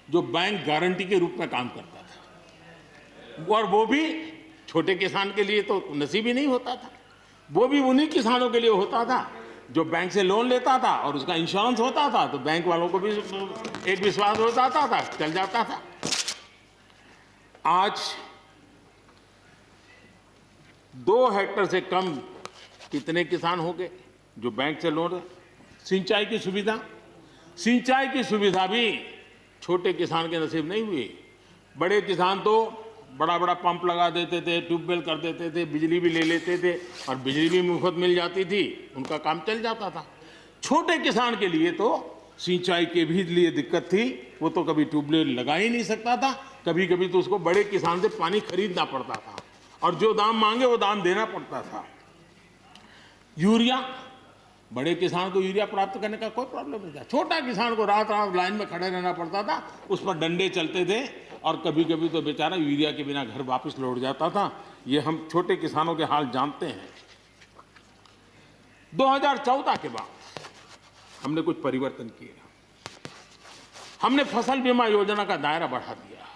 Speaker 1: जो बैंक गारंटी के रूप में काम करता था, और वो भी छोटे किसान के लिए तो नसीब ही नहीं होता था। वो भी उन्हीं किसानों के लिए होता था जो बैंक से लोन लेता था और उसका इंश्योरेंस होता था, तो बैंक वालों को भी एक विश्वास हो जाता था, चल जाता था। आज 2 हेक्टेयर से कम कितने किसान हो गए जो बैंक से लोन? सिंचाई की सुविधा भी छोटे किसान के नसीब नहीं हुई। बड़े किसान तो बड़ा बड़ा पंप लगा देते थे, ट्यूबवेल कर देते थे, बिजली भी ले लेते थे और बिजली भी मुफ्त मिल जाती थी, उनका काम चल जाता था। छोटे किसान के लिए तो सिंचाई के भी लिए दिक्कत थी, वो तो कभी ट्यूबवेल लगा ही नहीं सकता था, कभी कभी तो उसको बड़े किसान से पानी खरीदना पड़ता था और जो दाम मांगे वो दाम देना पड़ता था। यूरिया, बड़े किसान को यूरिया प्राप्त करने का कोई प्रॉब्लम नहीं था, छोटा किसान को रात रात लाइन में खड़े रहना पड़ता था, उस पर डंडे चलते थे और कभी कभी तो बेचारा यूरिया के बिना घर वापस लौट जाता था। ये हम छोटे किसानों के हाल जानते हैं। 2014 के बाद हमने कुछ परिवर्तन किए। हमने फसल बीमा योजना का दायरा बढ़ा दिया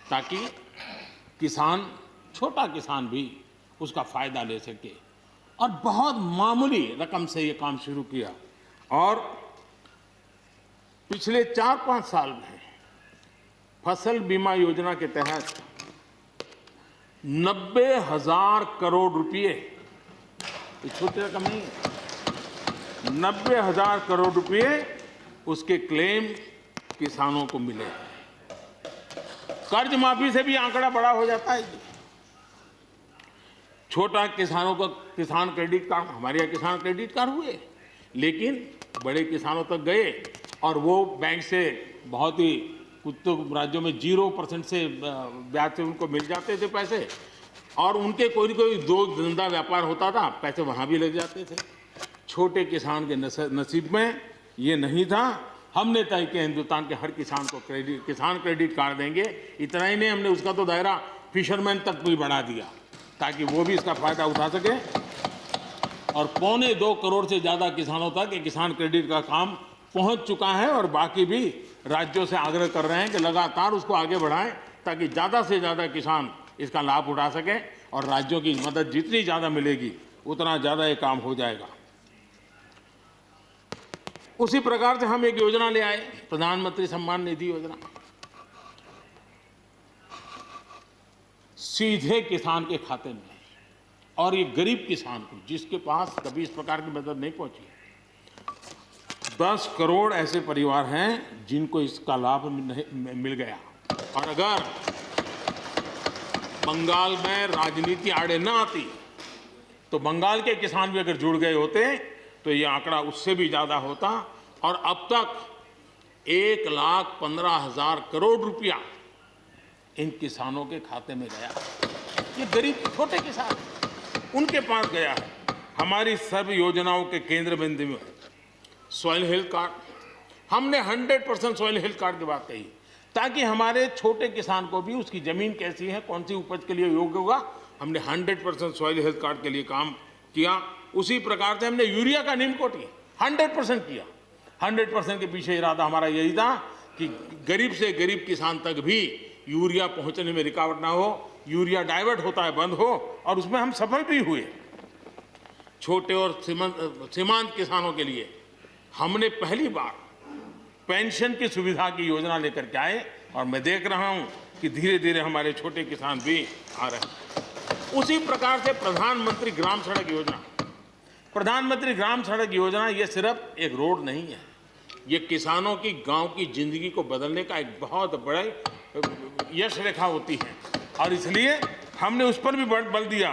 Speaker 1: ताकि किसान, छोटा किसान भी उसका फायदा ले सके, और बहुत मामूली रकम से ये काम शुरू किया। और पिछले 4-5 साल में फसल बीमा योजना के तहत 90,000 करोड़ रुपए, ये छोटी रकम नहीं है, 90,000 करोड़ रुपए उसके क्लेम किसानों को मिले। कर्ज माफी से भी आंकड़ा बड़ा हो जाता है। छोटा किसानों का किसान क्रेडिट कार्ड, हमारे यहाँ किसान क्रेडिट कार्ड हुए, लेकिन बड़े किसानों तक गए और वो बैंक से बहुत ही, कुछ तो राज्यों में 0% से ब्याज से उनको मिल जाते थे पैसे, और उनके कोई कोई दो धंधा व्यापार होता था, पैसे वहाँ भी लग जाते थे। छोटे किसान के नसीब में ये नहीं था। हमने तय किया हिंदुस्तान के हर किसान को किसान क्रेडिट कार्ड देंगे। इतना ही नहीं, हमने उसका तो दायरा फिशरमैन तक भी बढ़ा दिया ताकि वो भी इसका फायदा उठा सके। और 2.25 करोड़ से ज़्यादा किसानों तक ये किसान क्रेडिट का काम पहुंच चुका है, और बाकी भी राज्यों से आग्रह कर रहे हैं कि लगातार उसको आगे बढ़ाएं ताकि ज़्यादा से ज़्यादा किसान इसका लाभ उठा सकें, और राज्यों की मदद जितनी ज़्यादा मिलेगी उतना ज़्यादा ये काम हो जाएगा। उसी प्रकार से हम एक योजना ले आए, प्रधानमंत्री सम्मान निधि योजना। सीधे किसान के खाते में, और ये गरीब किसान को जिसके पास कभी इस प्रकार की मदद नहीं पहुंची। 10 करोड़ ऐसे परिवार हैं जिनको इसका लाभ मिल गया। और अगर बंगाल में राजनीति आड़े न आती तो बंगाल के किसान भी अगर जुड़ गए होते तो ये आंकड़ा उससे भी ज्यादा होता। और अब तक 1,15,000 करोड़ रुपया इन किसानों के खाते में गया। ये गरीब छोटे किसान, उनके पास गया है। हमारी सब योजनाओं के केंद्र बिंदु में सॉइल हेल्थ कार्ड, हमने 100% सॉइल हेल्थ कार्ड की बात कही ताकि हमारे छोटे किसान को भी उसकी जमीन कैसी है, कौन सी उपज के लिए योग्य होगा, हमने 100% सॉइल हेल्थ कार्ड के लिए काम किया। उसी प्रकार से हमने यूरिया का निम्नकोटी 100% किया। 100% के पीछे इरादा हमारा यही था कि गरीब से गरीब किसान तक भी यूरिया पहुंचने में रुकावट ना हो, यूरिया डाइवर्ट होता है बंद हो, और उसमें हम सफल भी हुए। छोटे और सीमांत किसानों के लिए हमने पहली बार पेंशन की सुविधा की योजना लेकर के आए और मैं देख रहा हूं कि धीरे धीरे हमारे छोटे किसान भी आ रहे हैं। उसी प्रकार से प्रधानमंत्री ग्राम सड़क योजना ये सिर्फ एक रोड नहीं है, ये किसानों की गांव की जिंदगी को बदलने का एक बहुत बड़ा यश रेखा होती है और इसलिए हमने उस पर भी बल दिया।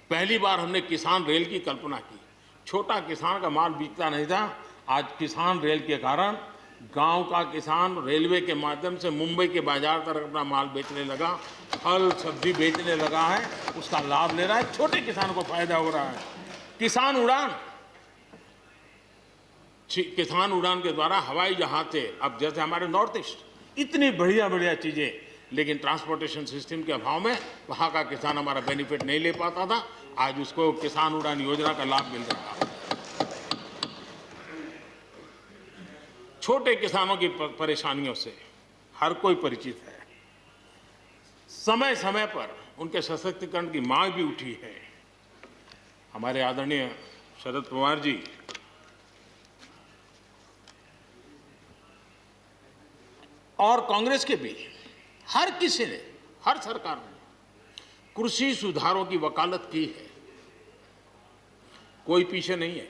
Speaker 1: पहली बार हमने किसान रेल की कल्पना की। छोटा किसान का माल बिकता नहीं था, आज किसान रेल के कारण गांव का किसान रेलवे के माध्यम से मुंबई के बाजार तक अपना माल बेचने लगा, फल सब्जी बेचने लगा है, उसका लाभ ले रहा है, छोटे किसान को फायदा हो रहा है। किसान उड़ान के द्वारा हवाई जहाज से अब जैसे हमारे नॉर्थ ईस्ट इतनी बढ़िया चीजें, लेकिन ट्रांसपोर्टेशन सिस्टम के अभाव में वहां का किसान हमारा बेनिफिट नहीं ले पाता था, आज उसको किसान उड़ान योजना का लाभ मिल रहा है। छोटे किसानों की परेशानियों से हर कोई परिचित है। समय समय पर उनके सशक्तिकरण की मांग भी उठी है। हमारे आदरणीय शरद पवार जी और कांग्रेस के भी हर किसी ने, हर सरकार ने कृषि सुधारों की वकालत की है। कोई पीछे नहीं है,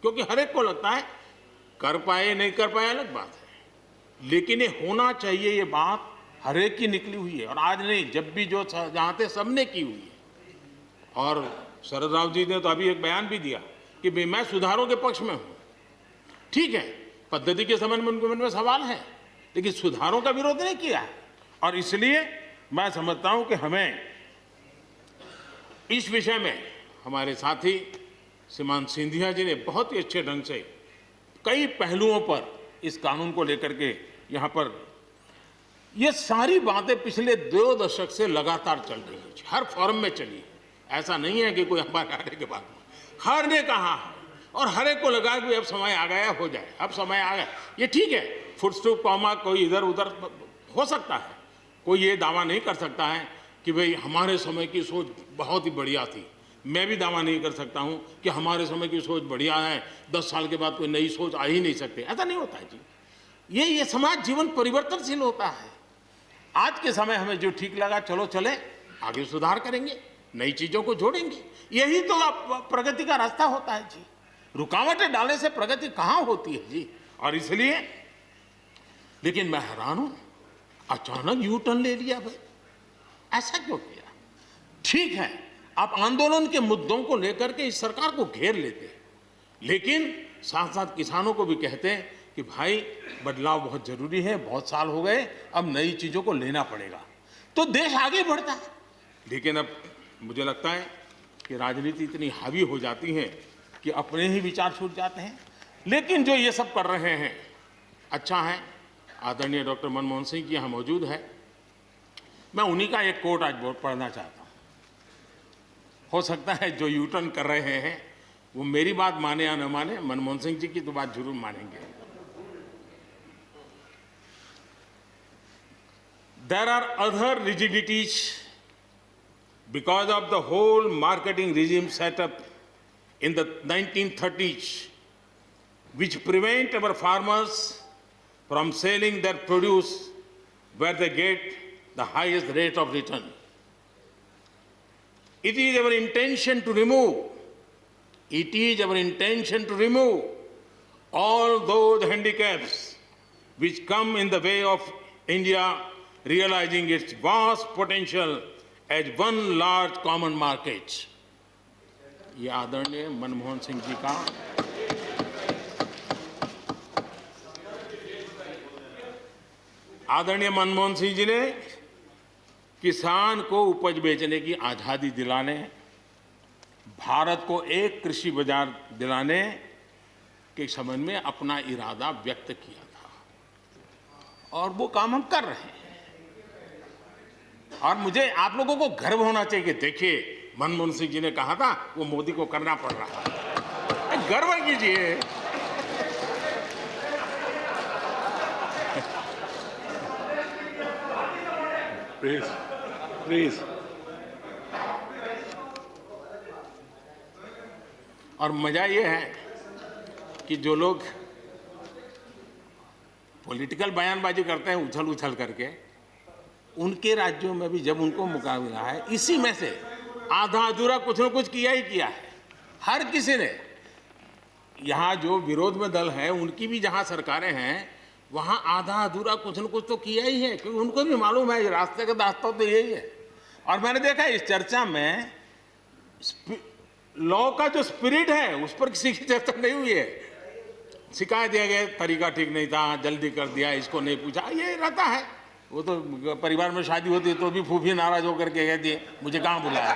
Speaker 1: क्योंकि हर एक को लगता है कर पाए नहीं कर पाए अलग बात है, लेकिन ये होना चाहिए, ये बात हर एक की निकली हुई है और आज नहीं, जब भी जो जहां थे सबने की हुई है। और शरद राव जी ने तो अभी एक बयान भी दिया कि भाई मैं सुधारों के पक्ष में हूं। ठीक है, पद्धति के संबंध में उनके मन में सवाल है, लेकिन सुधारों का विरोध नहीं किया है और इसलिए मैं समझता हूं कि हमें इस विषय में हमारे साथी श्रीमान सिंधिया जी ने बहुत ही अच्छे ढंग से कई पहलुओं पर इस कानून को लेकर के यहाँ पर ये सारी बातें पिछले 2 दशक से लगातार चल रही है, हर फोरम में चली है। ऐसा नहीं है कि कोई हमारे आने के बाद हर ने कहा है और हर एक को लगा कि अब समय आ गया, हो जाए, अब समय आ गया। ये ठीक है, फुल स्टॉप कॉमा कोई इधर उधर हो सकता है, कोई ये दावा नहीं कर सकता है कि भाई हमारे समय की सोच बहुत ही बढ़िया थी। मैं भी दावा नहीं कर सकता हूं कि हमारे समय की सोच बढ़िया है, 10 साल के बाद कोई नई सोच आ ही नहीं सकती। ऐसा नहीं होता है जी। ये समाज जीवन परिवर्तनशील होता है। आज के समय हमें जो ठीक लगा चलो चले, आगे सुधार करेंगे, नई चीजों को जोड़ेंगे, यही तो प्रगति का रास्ता होता है जी। रुकावटें डालने से प्रगति कहां होती है जी। और इसलिए, लेकिन मैं हैरान हूं, अचानक यू टर्न ले लिया भाई, ऐसा क्यों किया? ठीक है, आप आंदोलन के मुद्दों को लेकर के इस सरकार को घेर लेते, लेकिन साथ साथ किसानों को भी कहते हैं कि भाई बदलाव बहुत जरूरी है, बहुत साल हो गए, अब नई चीजों को लेना पड़ेगा, तो देश आगे बढ़ता है। लेकिन अब मुझे लगता है कि राजनीति इतनी हावी हो जाती है कि अपने ही विचार छूट जाते हैं। लेकिन जो ये सब कर रहे हैं अच्छा है। आदरणीय डॉक्टर मनमोहन सिंह जी यहाँ मौजूद है, मैं उन्हीं का एक कोट आज पढ़ना चाहता हूँ। हो सकता है जो यू टर्न कर रहे हैं वो मेरी बात माने या न माने, मनमोहन सिंह जी की तो बात जरूर मानेंगे। There are other rigidities because of the whole marketing regime set up in the 1930s, which prevent our farmers from selling their produce where they get the highest rate of return. It is our intention to remove all those handicaps which come in the way of India realizing its vast potential as one large common market. ये आदरणीय मनमोहन सिंह जी का आदरणीय मनमोहन सिंह जी ने किसान को उपज बेचने की आजादी दिलाने, भारत को एक कृषि बाजार दिलाने के संबंध में अपना इरादा व्यक्त किया था और वो काम हम कर रहे हैं। और मुझे आप लोगों को गर्व होना चाहिए कि देखिए मनमोहन सिंह जी ने कहा था वो मोदी को करना पड़ रहा है, गर्व कीजिए। प्लीज और मजा ये है कि जो लोग पॉलिटिकल बयानबाजी करते हैं उछल उछल करके, उनके राज्यों में भी जब उनको मौका मिला है, इसी में से आधा अधूरा कुछ न कुछ किया ही किया है हर किसी ने। यहाँ जो विरोध में दल है उनकी भी जहाँ सरकारें हैं वहाँ आधा अधूरा कुछ न कुछ तो किया ही है, क्योंकि उनको भी मालूम है रास्ते का दास्ता तो यही है। और मैंने देखा इस चर्चा में लॉ का जो स्पिरिट है उस पर किसी की चर्चा नहीं हुई है। शिकायत दिया गया तरीका ठीक नहीं था, जल्दी कर दिया, इसको नहीं पूछा, ये रहता है। वो तो परिवार में शादी होती है तो भी फूफी नाराज होकर के कहती है मुझे कहाँ बुलाया।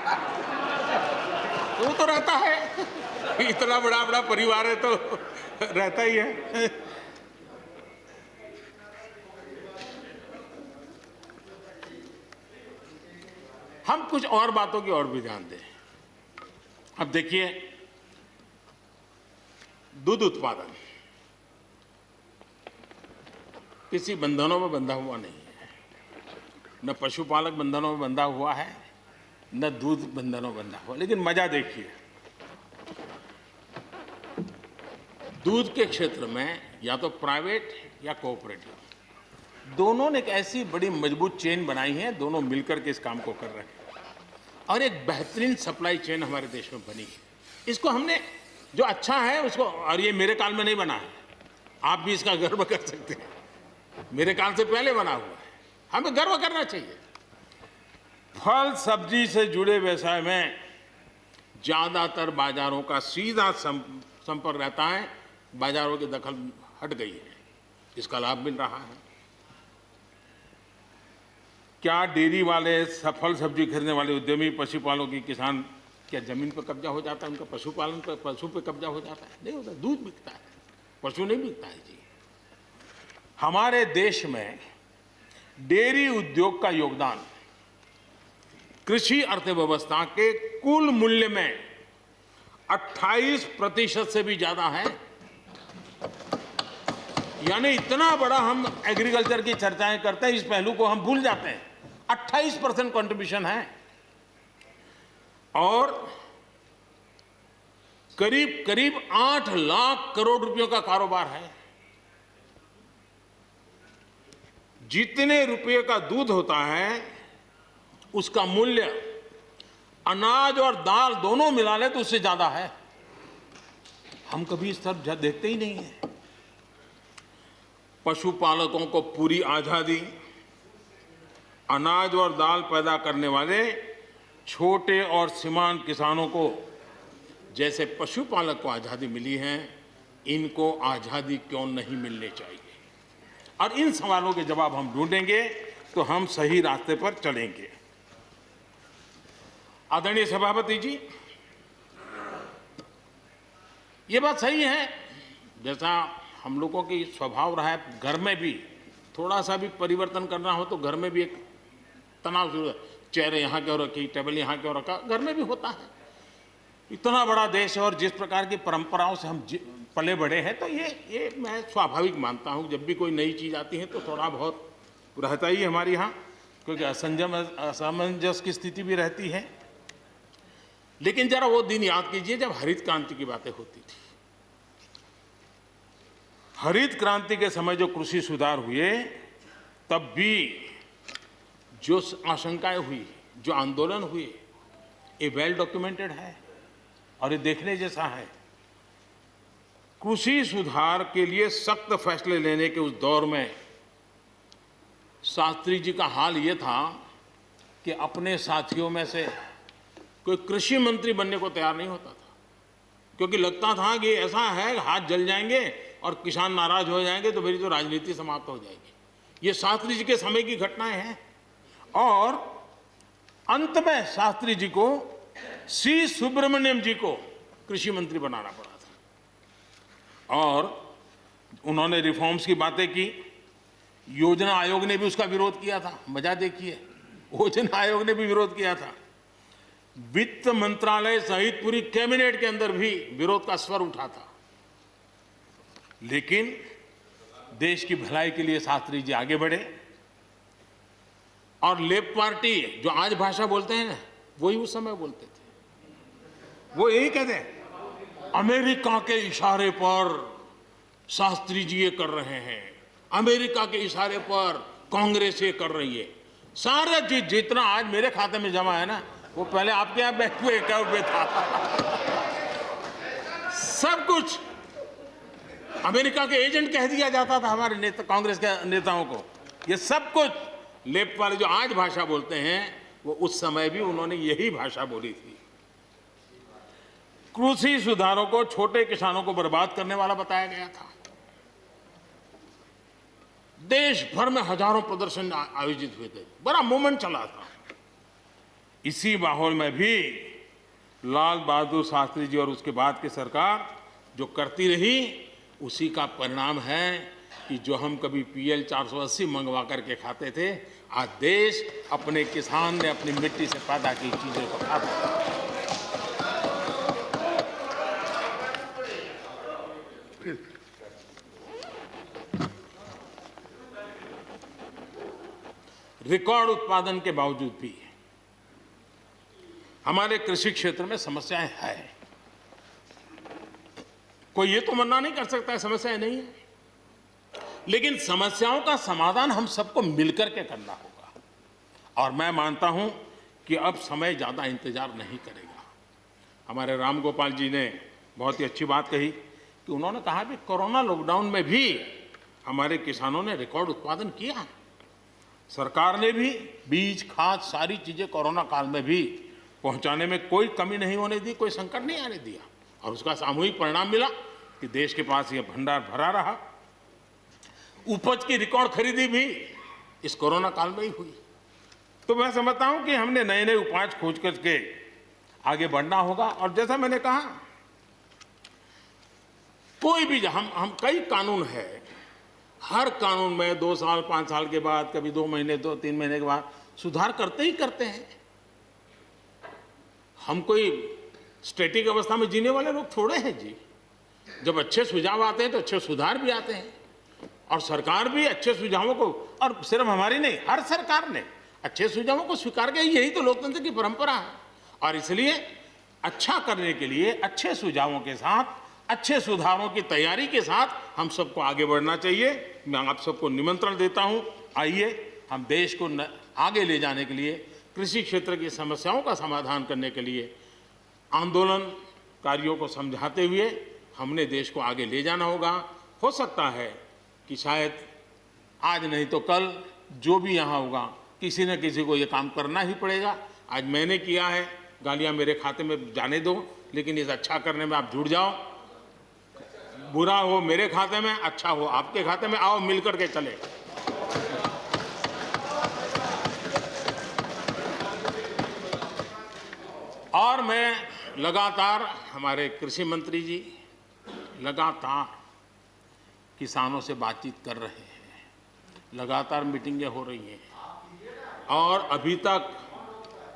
Speaker 1: वो तो रहता है, इतना बड़ा बड़ा परिवार है तो रहता ही है। हम कुछ और बातों की ओर भी ध्यान दें। अब देखिए, दूध उत्पादन किसी बंधनों में बंधा हुआ नहीं है, न पशुपालक बंधनों में बंधा हुआ है, न दूध बंधनों में बंधा हुआ। लेकिन मजा देखिए, दूध के क्षेत्र में या तो प्राइवेट या कोऑपरेटिव दोनों ने एक ऐसी बड़ी मजबूत चेन बनाई है, दोनों मिलकर के इस काम को कर रहे हैं और एक बेहतरीन सप्लाई चेन हमारे देश में बनी है। इसको हमने जो अच्छा है उसको, और ये मेरे काल में नहीं बना है, आप भी इसका गर्व कर सकते हैं, मेरे काल से पहले बना हुआ है, हमें गर्व करना चाहिए। फल सब्जी से जुड़े व्यवसाय में ज्यादातर बाजारों का सीधा संपर्क रहता है, बाजारों की दखल हट गई है, इसका लाभ मिल रहा है। क्या डेयरी वाले, फल सब्जी खरीदने वाले उद्यमी, पशुपालकों की किसान, क्या जमीन पर कब्जा हो जाता है उनका? पशुपालन पर, पशु पे कब्जा हो जाता है? नहीं होता, दूध बिकता है, पशु नहीं बिकता है जी। हमारे देश में डेयरी उद्योग का योगदान कृषि अर्थव्यवस्था के कुल मूल्य में 28% से भी ज्यादा है। यानी इतना बड़ा हम एग्रीकल्चर की चर्चाएं करते हैं, इस पहलू को हम भूल जाते हैं। 28% कंट्रीब्यूशन है और करीब करीब 8 लाख करोड़ रुपयों का कारोबार है। जितने रुपये का दूध होता है उसका मूल्य अनाज और दाल दोनों मिला ले तो उससे ज्यादा है। हम कभी इस तरफ देखते ही नहीं है। पशुपालकों को पूरी आजादी, अनाज और दाल पैदा करने वाले छोटे और सीमांत किसानों को जैसे पशुपालक को आजादी मिली है, इनको आजादी क्यों नहीं मिलनी चाहिए? और इन सवालों के जवाब हम ढूंढेंगे तो हम सही रास्ते पर चलेंगे। आदरणीय सभापति जी, ये बात सही है, जैसा हम लोगों की स्वभाव रहा है, घर में भी थोड़ा सा भी परिवर्तन करना हो तो घर में भी एक तनाव शुरू है। चेहरे यहाँ क्यों रखी, टेबल यहाँ क्यों रखा, घर में भी होता है। इतना बड़ा देश है और जिस प्रकार की परंपराओं से हम पले बड़े हैं, तो ये मैं स्वाभाविक मानता हूँ। जब भी कोई नई चीज़ आती है तो थोड़ा बहुत रहता ही है हमारे यहाँ, क्योंकि असमंजस की स्थिति भी रहती है। लेकिन जरा वो दिन याद कीजिए जब हरित क्रांति की बातें होती थी। हरित क्रांति के समय जो कृषि सुधार हुए, तब भी जो आशंकाएं हुई, जो आंदोलन हुए, ये वेल डॉक्यूमेंटेड है और ये देखने जैसा है। कृषि सुधार के लिए सख्त फैसले लेने के उस दौर में शास्त्री जी का हाल ये था कि अपने साथियों में से कोई कृषि मंत्री बनने को तैयार नहीं होता था, क्योंकि लगता था कि ऐसा है हाथ जल जाएंगे और किसान नाराज हो जाएंगे तो मेरी तो राजनीति समाप्त हो जाएगी। ये शास्त्री जी के समय की घटनाएं हैं। और अंत में शास्त्री जी को सी सुब्रमण्यम जी को कृषि मंत्री बनाना पड़ा था और उन्होंने रिफॉर्म्स की बातें की। योजना आयोग ने भी उसका विरोध किया था। मजा देखिए, योजना आयोग ने भी विरोध किया था। वित्त मंत्रालय सहित पूरी कैबिनेट के अंदर भी विरोध का स्वर उठा था। लेकिन देश की भलाई के लिए शास्त्री जी आगे बढ़े और लेफ्ट पार्टी जो आज भाषा बोलते हैं ना, वही उस समय बोलते थे। वो यही कहते हैं, अमेरिका के इशारे पर शास्त्री जी ये कर रहे हैं, अमेरिका के इशारे पर कांग्रेस ये कर रही है। सारा जितना आज मेरे खाते में जमा है ना, वो पहले आपके यहाँ बैंक में अकाउंट में था। सब कुछ अमेरिका के एजेंट कह दिया जाता था हमारे नेता, कांग्रेस के नेताओं को। ये सब कुछ लेफ्ट वाले जो आज भाषा बोलते हैं, वो उस समय भी उन्होंने यही भाषा बोली थी। कृषि सुधारों को छोटे किसानों को बर्बाद करने वाला बताया गया था। देश भर में हजारों प्रदर्शन आयोजित हुए थे, बड़ा मूवमेंट चला था। इसी माहौल में भी लाल बहादुर शास्त्री जी और उसके बाद की सरकार जो करती रही, उसी का परिणाम है कि जो हम कभी PL 480 मंगवा करके खाते थे, आज देश अपने किसान ने अपनी मिट्टी से पैदा की चीजों को खाता है। रिकॉर्ड उत्पादन के बावजूद भी हमारे कृषि क्षेत्र में समस्याएं हैं। कोई ये तो मना नहीं कर सकता है समस्याएं नहीं है, लेकिन समस्याओं का समाधान हम सबको मिलकर के करना होगा। और मैं मानता हूं कि अब समय ज्यादा इंतजार नहीं करेगा। हमारे राम गोपाल जी ने बहुत ही अच्छी बात कही कि उन्होंने कहा कि कोरोना लॉकडाउन में भी हमारे किसानों ने रिकॉर्ड उत्पादन किया। सरकार ने भी बीज, खाद, सारी चीजें कोरोना काल में भी पहुंचाने में कोई कमी नहीं होने दी, कोई संकट नहीं आने दिया, और उसका सामूहिक परिणाम मिला कि देश के पास यह भंडार भरा रहा। उपज की रिकॉर्ड खरीदी भी इस कोरोना काल में ही हुई। तो मैं समझता हूं कि हमने नए नए उपाय खोज करके आगे बढ़ना होगा। और जैसा मैंने कहा, कोई भी हम कई कानून है, हर कानून में 2 साल 5 साल के बाद, कभी 2 महीने 2-3 महीने के बाद सुधार करते ही करते हैं। हम कोई स्टैटिक अवस्था में जीने वाले लोग थोड़े हैं जी। जब अच्छे सुझाव आते हैं तो अच्छे सुधार भी आते हैं, और सरकार भी अच्छे सुझावों को, और सिर्फ हमारी नहीं, हर सरकार ने अच्छे सुझावों को स्वीकार किया। यही तो लोकतंत्र की परंपरा है। और इसलिए अच्छा करने के लिए अच्छे सुझावों के साथ, अच्छे सुधारों की तैयारी के साथ हम सबको आगे बढ़ना चाहिए। मैं आप सबको निमंत्रण देता हूं, आइए हम देश को आगे ले जाने के लिए, कृषि क्षेत्र की समस्याओं का समाधान करने के लिए आंदोलनकारियों को समझाते हुए हमने देश को आगे ले जाना होगा। हो सकता है कि शायद आज नहीं तो कल जो भी यहाँ होगा, किसी न किसी को ये काम करना ही पड़ेगा। आज मैंने किया है, गालियाँ मेरे खाते में जाने दो, लेकिन इस अच्छा करने में आप जुड़ जाओ। बुरा हो मेरे खाते में, अच्छा हो आपके खाते में, आओ मिलकर के चले। और मैं लगातार, हमारे कृषि मंत्री जी लगातार किसानों से बातचीत कर रहे हैं, लगातार मीटिंगें हो रही हैं, और अभी तक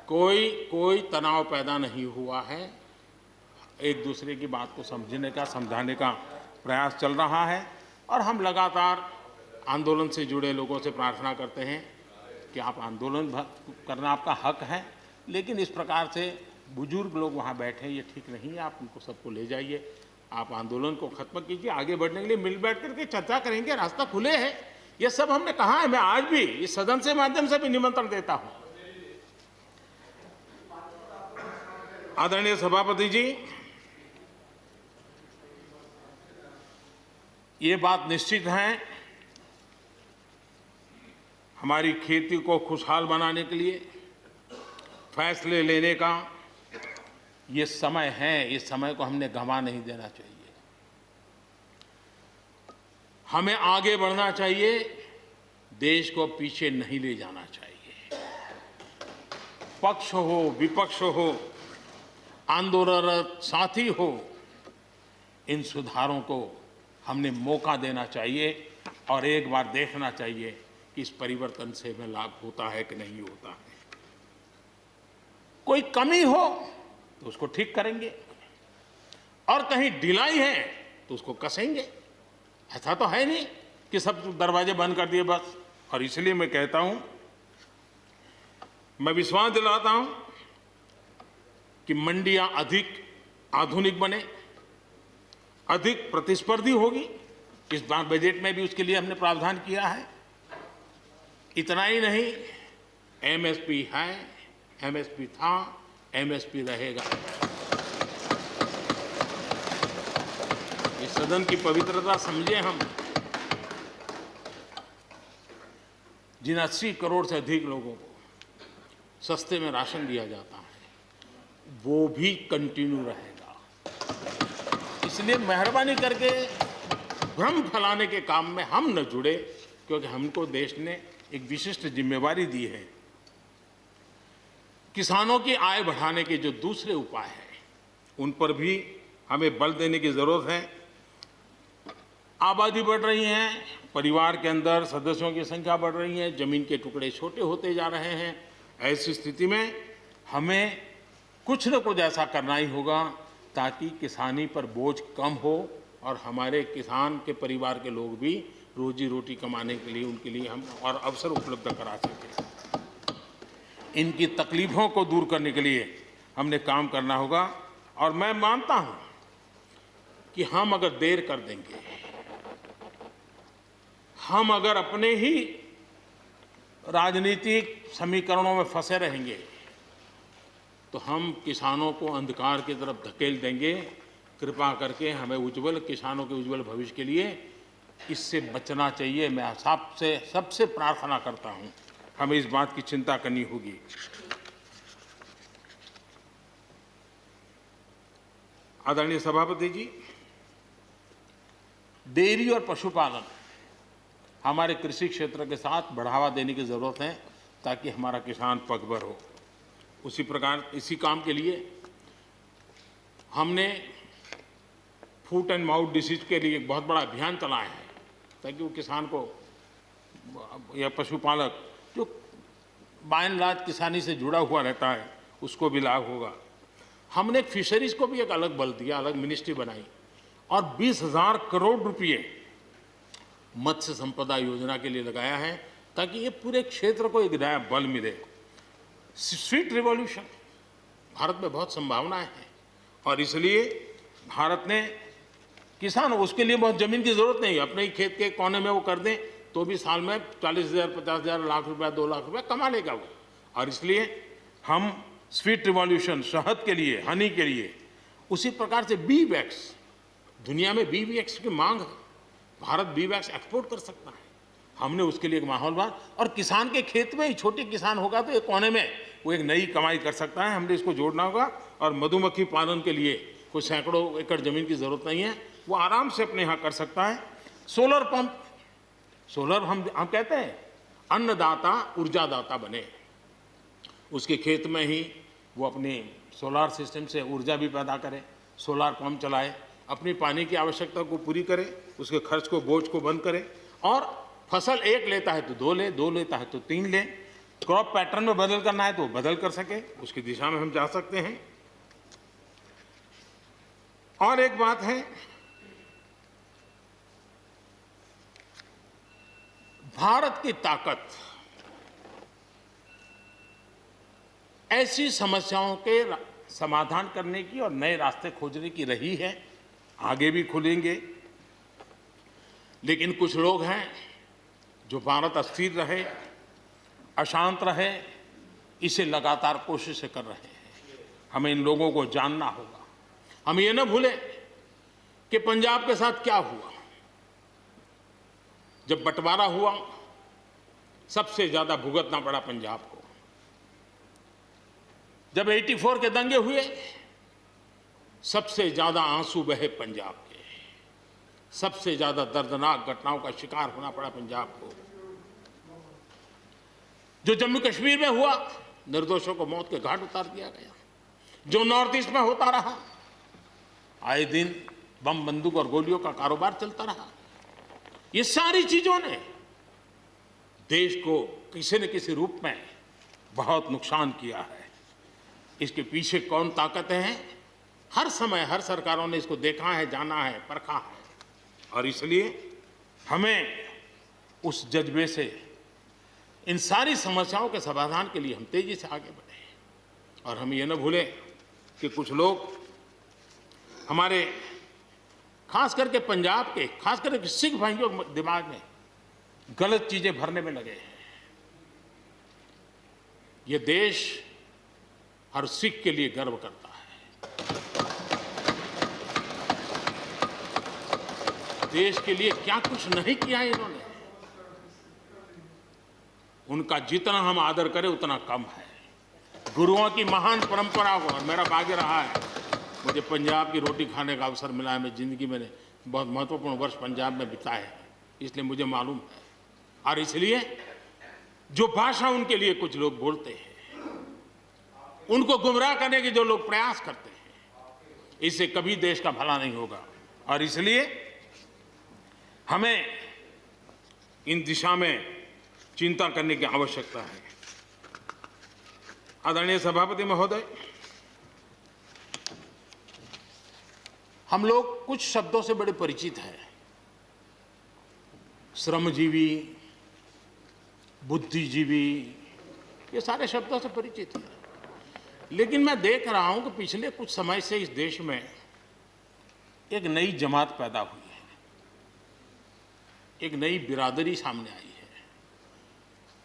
Speaker 1: कोई तनाव पैदा नहीं हुआ है। एक दूसरे की बात को समझने का, समझाने का प्रयास चल रहा है। और हम लगातार आंदोलन से जुड़े लोगों से प्रार्थना करते हैं कि आप आंदोलन करना आपका हक है, लेकिन इस प्रकार से बुजुर्ग लोग वहाँ बैठे, ये ठीक नहीं है। आप उनको सबको ले जाइए, आप आंदोलन को खत्म कीजिए। आगे बढ़ने के लिए मिल बैठ करके चर्चा करेंगे, रास्ता खुले है। ये सब हमने कहा है। मैं आज भी इस सदन से माध्यम से भी निमंत्रण देता हूँ। आदरणीय सभापति जी, ये बात निश्चित है, हमारी खेती को खुशहाल बनाने के लिए फैसले लेने का ये समय है। इस समय को हमने गंवा नहीं देना चाहिए। हमें आगे बढ़ना चाहिए, देश को पीछे नहीं ले जाना चाहिए। पक्ष हो, विपक्ष हो, आंदोलनरत साथी हो, इन सुधारों को हमने मौका देना चाहिए और एक बार देखना चाहिए कि इस परिवर्तन से हमें लाभ होता है कि नहीं होता है। कोई कमी हो तो उसको ठीक करेंगे, और कहीं ढिलाई है तो उसको कसेंगे। ऐसा तो है नहीं कि सब दरवाजे बंद कर दिए बस। और इसलिए मैं कहता हूं, मैं विश्वास दिलाता हूं कि मंडियां अधिक आधुनिक बने, अधिक प्रतिस्पर्धी होगी। इस बार बजट में भी उसके लिए हमने प्रावधान किया है। इतना ही नहीं, एमएसपी है, एमएसपी था, एमएसपी रहेगा। इस सदन की पवित्रता समझे हम। जिन 80 करोड़ से अधिक लोगों को सस्ते में राशन दिया जाता है, वो भी कंटिन्यू रहेगा। इसलिए मेहरबानी करके भ्रम फैलाने के काम में हम न जुड़े, क्योंकि हमको देश ने एक विशिष्ट जिम्मेवारी दी है। किसानों की आय बढ़ाने के जो दूसरे उपाय हैं, उन पर भी हमें बल देने की जरूरत है। आबादी बढ़ रही है, परिवार के अंदर सदस्यों की संख्या बढ़ रही है, जमीन के टुकड़े छोटे होते जा रहे हैं। ऐसी स्थिति में हमें कुछ न कुछ ऐसा करना ही होगा ताकि किसानी पर बोझ कम हो और हमारे किसान के परिवार के लोग भी रोजी रोटी कमाने के लिए, उनके लिए हम और अवसर उपलब्ध करा सकें। इनकी तकलीफों को दूर करने के लिए हमने काम करना होगा। और मैं मानता हूं कि हम अगर देर कर देंगे, हम अगर अपने ही राजनीतिक समीकरणों में फंसे रहेंगे, तो हम किसानों को अंधकार की तरफ धकेल देंगे। कृपा करके हमें किसानों के उज्जवल भविष्य के लिए इससे बचना चाहिए। मैं सबसे प्रार्थना करता हूं, हमें इस बात की चिंता करनी होगी। आदरणीय सभापति जी, डेयरी और पशुपालन हमारे कृषि क्षेत्र के साथ बढ़ावा देने की जरूरत है ताकि हमारा किसान पगभर हो। उसी प्रकार इसी काम के लिए हमने फूट एंड माउथ डिसीज के लिए एक बहुत बड़ा अभियान चलाया है ताकि वो किसान को या पशुपालक जो बाय एंड लार्ज किसानी से जुड़ा हुआ रहता है उसको भी लाभ होगा। हमने फिशरीज को भी एक अलग बल दिया, अलग मिनिस्ट्री बनाई और 20,000 करोड़ रुपए मत्स्य संपदा योजना के लिए लगाया है ताकि ये पूरे क्षेत्र को एक नया बल मिले। स्वीट रिवॉल्यूशन, भारत में बहुत संभावनाएं हैं और इसलिए भारत ने किसानों, उसके लिए बहुत जमीन की जरूरत नहीं, अपने ही खेत के कोने में वो कर दें तो भी साल में 40,000, 50,000, लाख रुपया, 2 लाख रुपया कमा लेगा वो। और इसलिए हम स्वीट रिवॉल्यूशन, शहद के लिए, हनी के लिए, उसी प्रकार से बी वैक्स, दुनिया में बी वैक्स की मांग है, भारत बी वैक्स एक्सपोर्ट कर सकता है। हमने उसके लिए एक माहौल बना और किसान के खेत में ही छोटे किसान होगा तो एक कोने में वो एक नई कमाई कर सकता है। हमने इसको जोड़ना होगा। और मधुमक्खी पालन के लिए कोई सैकड़ों एकड़ जमीन की जरूरत नहीं है, वो आराम से अपने यहाँ कर सकता है। सोलर पंप, सोलर हम कहते हैं अन्नदाता ऊर्जादाता बने, उसके खेत में ही वो अपनी सोलार सिस्टम से ऊर्जा भी पैदा करे, सोलार पंप चलाए, अपनी पानी की आवश्यकता को पूरी करे, उसके खर्च को, बोझ को बंद करे और फसल एक लेता है तो 2 ले, 2 लेता है तो 3 ले। क्रॉप पैटर्न में बदल करना है तो बदल कर सके, उसकी दिशा में हम जा सकते हैं। और एक बात है, भारत की ताकत ऐसी समस्याओं के समाधान करने की और नए रास्ते खोजने की रही है, आगे भी खुलेंगे। लेकिन कुछ लोग हैं जो भारत अस्थिर रहे, अशांत रहे, इसे लगातार कोशिशें कर रहे हैं। हमें इन लोगों को जानना होगा। हम ये न भूलें कि पंजाब के साथ क्या हुआ। जब बंटवारा हुआ, सबसे ज्यादा भुगतना पड़ा पंजाब को। जब 84 के दंगे हुए, सबसे ज्यादा आंसू बहे पंजाब के, सबसे ज्यादा दर्दनाक घटनाओं का शिकार होना पड़ा पंजाब को। जो जम्मू कश्मीर में हुआ, निर्दोषों को मौत के घाट उतार दिया गया। जो नॉर्थ ईस्ट में होता रहा, आए दिन बम, बंदूक और गोलियों का कारोबार चलता रहा। ये सारी चीजों ने देश को किसी न किसी रूप में बहुत नुकसान किया है। इसके पीछे कौन ताकतें हैं, हर समय हर सरकारों ने इसको देखा है, जाना है, परखा है। और इसलिए हमें उस जज्बे से इन सारी समस्याओं के समाधान के लिए हम तेजी से आगे बढ़े। और हम ये न भूलें कि कुछ लोग हमारे खास करके पंजाब के, खास करके सिख भाइयों के दिमाग में गलत चीजें भरने में लगे हैं। ये देश हर सिख के लिए गर्व करता है। देश के लिए क्या कुछ नहीं किया इन्होंने, उनका जितना हम आदर करें उतना कम है। गुरुओं की महान परंपरा को, और मेरा भाग्य रहा है मुझे पंजाब की रोटी खाने का अवसर मिला है। मैं जिंदगी में बहुत महत्वपूर्ण वर्ष पंजाब में बिताए हैं, इसलिए मुझे मालूम है। और इसलिए जो भाषा उनके लिए कुछ लोग बोलते हैं, उनको गुमराह करने के जो लोग प्रयास करते हैं, इससे कभी देश का भला नहीं होगा। और इसलिए हमें इन दिशा में चिंता करने की आवश्यकता है। आदरणीय सभापति महोदय, हम लोग कुछ शब्दों से बड़े परिचित हैं। श्रमजीवी, बुद्धिजीवी, ये सारे शब्दों से परिचित हैं। लेकिन मैं देख रहा हूं कि पिछले कुछ समय से इस देश में एक नई जमात पैदा हुई है, एक नई बिरादरी सामने आई है,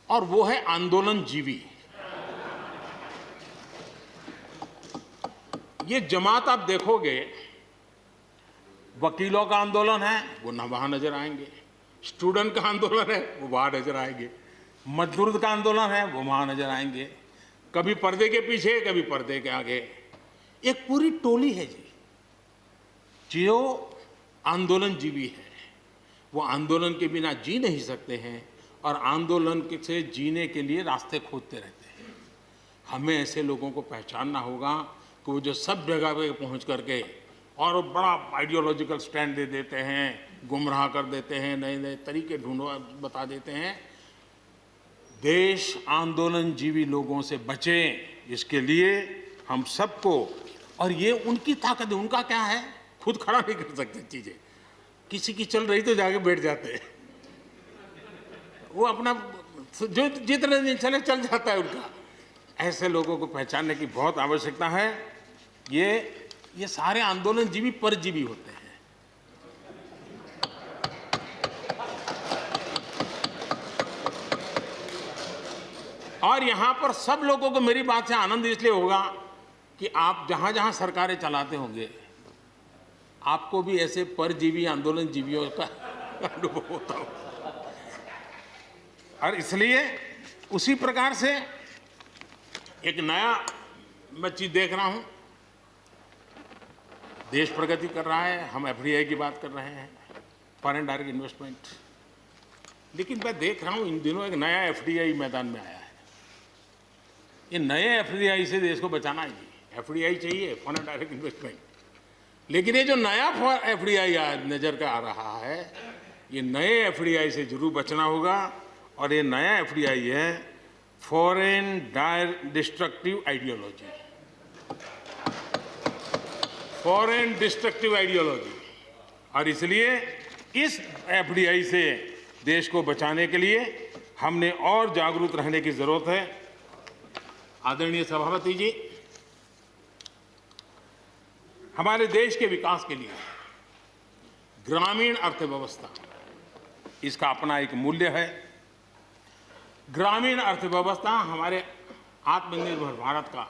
Speaker 1: और वो है आंदोलनजीवी। ये जमात आप देखोगे, वकीलों का आंदोलन है वो ना वहां नजर आएंगे, स्टूडेंट का आंदोलन है वो वहां नजर आएंगे, मजदूर का आंदोलन है वो वहां नजर आएंगे, कभी पर्दे के पीछे कभी पर्दे के आगे। एक पूरी टोली है जी जो आंदोलनजीवी है। वो आंदोलन के बिना जी नहीं सकते हैं और आंदोलन से जीने के लिए रास्ते खोजते रहते हैं। हमें ऐसे लोगों को पहचानना होगा कि वो जो सब जगह पे पहुंच करके और बड़ा आइडियोलॉजिकल स्टैंड दे देते हैं, गुमराह कर देते हैं, नए नए तरीके बता देते हैं। देश आंदोलनजीवी लोगों से बचे, इसके लिए हम सबको, और ये उनकी ताकत है। उनका क्या है, खुद खड़ा नहीं कर सकते चीजें, किसी की चल रही तो जाके बैठ जाते हैं। वो अपना जो जितने दिन चले चल जाता है उनका। ऐसे लोगों को पहचानने की बहुत आवश्यकता है। ये सारे आंदोलनजीवी परजीवी होते हैं। और यहां पर सब लोगों को मेरी बात से आनंद इसलिए होगा कि आप जहां जहां सरकारें चलाते होंगे, आपको भी ऐसे परजीवी आंदोलनजीवियों का अनुभव होता होगा। और इसलिए उसी प्रकार से एक नया मैं चीज देख रहा हूं। देश प्रगति कर रहा है, हम एफडीआई की बात कर रहे हैं, फॉरेन डायरेक्ट इन्वेस्टमेंट। लेकिन मैं देख रहा हूं इन दिनों एक नया एफडीआई मैदान में आया है। ये नए एफडीआई से देश को बचाना है जी। एफडीआई चाहिए, फॉरेन डायरेक्ट इन्वेस्टमेंट। लेकिन ये जो नया एफडीआई नजर का आ रहा है, ये नए एफडीआई से जरूर बचना होगा। और ये नया एफडीआई है foreign destructive ideology, foreign destructive ideology. और इसलिए इस एफडीआई से देश को बचाने के लिए हमने और जागरूक रहने की जरूरत है। आदरणीय सभापति जी, हमारे देश के विकास के लिए ग्रामीण अर्थव्यवस्था, इसका अपना एक मूल्य है। ग्रामीण अर्थव्यवस्था हमारे आत्मनिर्भर भारत का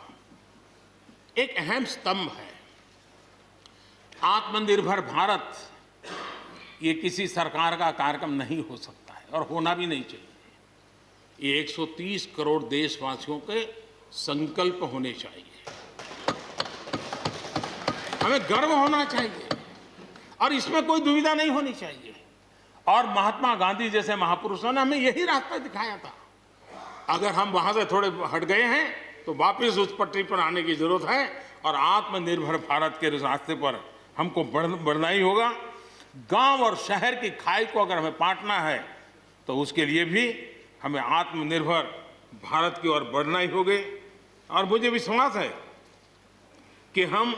Speaker 1: एक अहम स्तंभ है। आत्मनिर्भर भारत ये किसी सरकार का कार्यक्रम नहीं हो सकता है और होना भी नहीं चाहिए। ये 130 करोड़ देशवासियों के संकल्प होने चाहिए। हमें गर्व होना चाहिए और इसमें कोई दुविधा नहीं होनी चाहिए। और महात्मा गांधी जैसे महापुरुषों ने हमें यही रास्ता दिखाया था। अगर हम वहां से थोड़े हट गए हैं तो वापस उस पटरी पर आने की जरूरत है और आत्मनिर्भर भारत के रास्ते पर हमको बढ़ना ही होगा। गांव और शहर की खाई को अगर हमें पाटना है तो उसके लिए भी हमें आत्मनिर्भर भारत की ओर बढ़ना ही होगा। और मुझे विश्वास है कि हम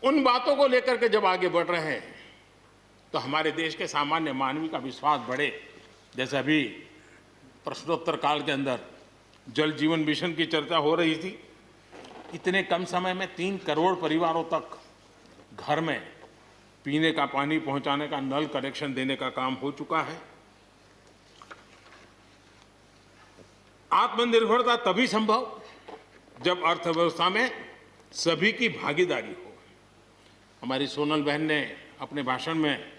Speaker 1: उन बातों को लेकर के जब आगे बढ़ रहे हैं तो हमारे देश के सामान्य मानवी का विश्वास बढ़े। जैसे अभी प्रश्नोत्तर काल के अंदर जल जीवन मिशन की चर्चा हो रही थी। इतने कम समय में 3 करोड़ परिवारों तक घर में पीने का पानी पहुंचाने का, नल कनेक्शन देने का काम हो चुका है। आत्मनिर्भरता तभी संभव जब अर्थव्यवस्था में सभी की भागीदारी हो। हमारी सोनल बहन ने अपने भाषण में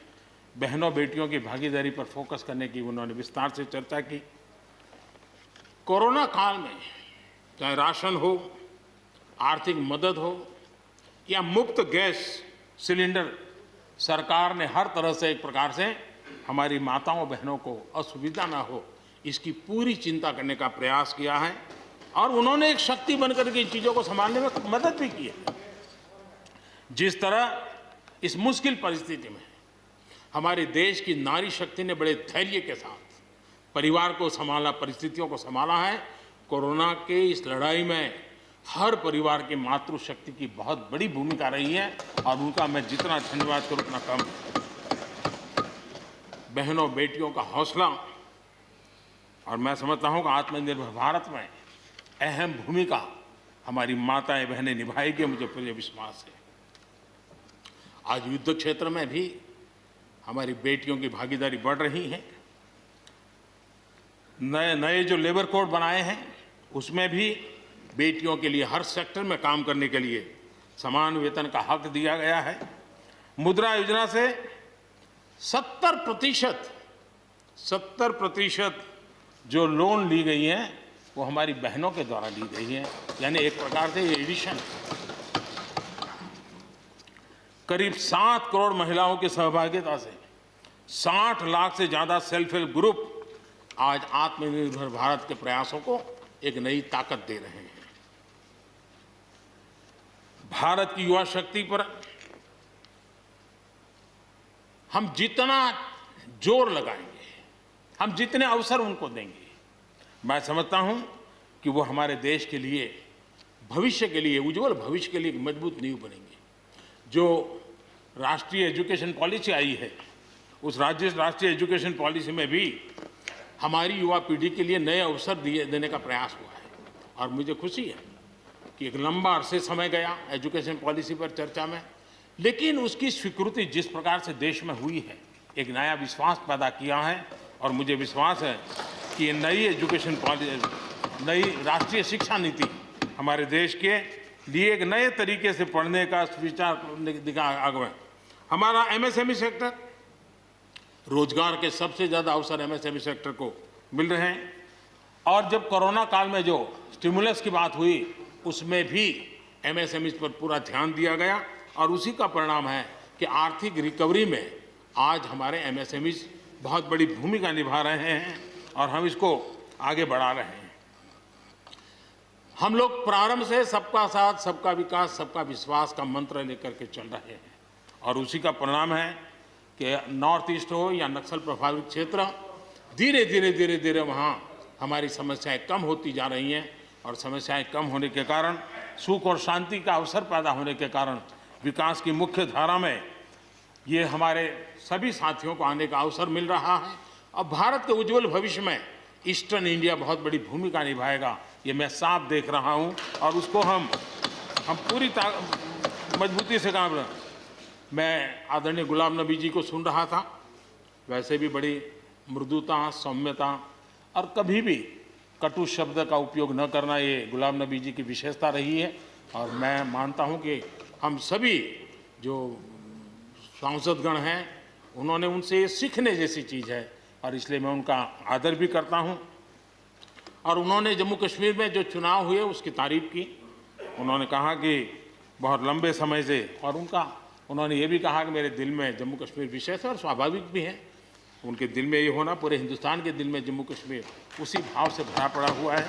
Speaker 1: बहनों बेटियों की भागीदारी पर फोकस करने की उन्होंने विस्तार से चर्चा की। कोरोना काल में चाहे राशन हो, आर्थिक मदद हो या मुफ्त गैस सिलेंडर, सरकार ने हर तरह से एक प्रकार से हमारी माताओं बहनों को असुविधा ना हो, इसकी पूरी चिंता करने का प्रयास किया है और उन्होंने एक शक्ति बनकर के इन चीज़ों को संभालने में मदद भी की है। जिस तरह इस मुश्किल परिस्थिति में हमारे देश की नारी शक्ति ने बड़े धैर्य के साथ परिवार को संभाला, परिस्थितियों को संभाला है, कोरोना के इस लड़ाई में हर परिवार की मातृशक्ति की बहुत बड़ी भूमिका रही है और उनका मैं जितना धन्यवाद करूं उतना कम। बहनों बेटियों का हौसला और मैं समझता हूं कि आत्मनिर्भर भारत में अहम भूमिका हमारी माताएं बहनें निभाएगी, मुझे पूरा विश्वास है। आज युद्ध क्षेत्र में भी हमारी बेटियों की भागीदारी बढ़ रही है। नए जो लेबर कोड बनाए हैं उसमें भी बेटियों के लिए हर सेक्टर में काम करने के लिए समान वेतन का हक दिया गया है। मुद्रा योजना से 70% जो लोन ली गई हैं वो हमारी बहनों के द्वारा ली गई है, यानी एक प्रकार से एडिशन। करीब 7 करोड़ महिलाओं की सहभागिता से 60 लाख से ज़्यादा सेल्फ हेल्प ग्रुप आज आत्मनिर्भर भारत के प्रयासों को एक नई ताकत दे रहे हैं। भारत की युवा शक्ति पर हम जितना जोर लगाएंगे, हम जितने अवसर उनको देंगे, मैं समझता हूं कि वो हमारे देश के लिए, भविष्य के लिए, उज्जवल भविष्य के लिए एक मजबूत नींव बनेंगे। जो राष्ट्रीय एजुकेशन पॉलिसी आई है, उस राष्ट्रीय एजुकेशन पॉलिसी में भी हमारी युवा पीढ़ी के लिए नए अवसर देने का प्रयास हुआ है और मुझे खुशी है कि एक लंबा अरसे समय गया एजुकेशन पॉलिसी पर चर्चा में, लेकिन उसकी स्वीकृति जिस प्रकार से देश में हुई है, एक नया विश्वास पैदा किया है और मुझे विश्वास है कि ये नई एजुकेशन पॉलिसी, नई राष्ट्रीय शिक्षा नीति हमारे देश के लिए एक नए तरीके से पढ़ने का विचार दिखा आगे। हमारा एमएसएमई सेक्टर, रोजगार के सबसे ज़्यादा अवसर एमएसएमई सेक्टर को मिल रहे हैं और जब कोरोना काल में जो स्टिमुलस की बात हुई उसमें भी एमएसएमई पर पूरा ध्यान दिया गया और उसी का परिणाम है कि आर्थिक रिकवरी में आज हमारे एमएसएमई बहुत बड़ी भूमिका निभा रहे हैं और हम इसको आगे बढ़ा रहे हैं। हम लोग प्रारंभ से सबका साथ, सबका विकास, सबका विश्वास का मंत्र लेकर के चल रहे हैं और उसी का परिणाम है कि नॉर्थ ईस्ट हो या नक्सल प्रभावित क्षेत्र, धीरे धीरे वहाँ हमारी समस्याएं कम होती जा रही हैं और समस्याएं कम होने के कारण, सुख और शांति का अवसर पैदा होने के कारण विकास की मुख्य धारा में ये हमारे सभी साथियों को आने का अवसर मिल रहा है। अब भारत के उज्जवल भविष्य में ईस्टर्न इंडिया बहुत बड़ी भूमिका निभाएगा, ये मैं साफ देख रहा हूँ और उसको हम पूरी मजबूती से काम। मैं आदरणीय गुलाम नबी जी को सुन रहा था, वैसे भी बड़ी मृदुता, सौम्यता और कभी भी कटु शब्द का उपयोग न करना, ये गुलाम नबी जी की विशेषता रही है और मैं मानता हूँ कि हम सभी जो सांसदगण हैं उन्होंने उनसे ये सीखने जैसी चीज़ है और इसलिए मैं उनका आदर भी करता हूँ। और उन्होंने जम्मू कश्मीर में जो चुनाव हुए उसकी तारीफ की। उन्होंने कहा कि बहुत लंबे समय से, और उन्होंने ये भी कहा कि मेरे दिल में जम्मू कश्मीर विशेष है और स्वाभाविक भी है, उनके दिल में ये होना, पूरे हिंदुस्तान के दिल में जम्मू कश्मीर उसी भाव से भरा पड़ा हुआ है।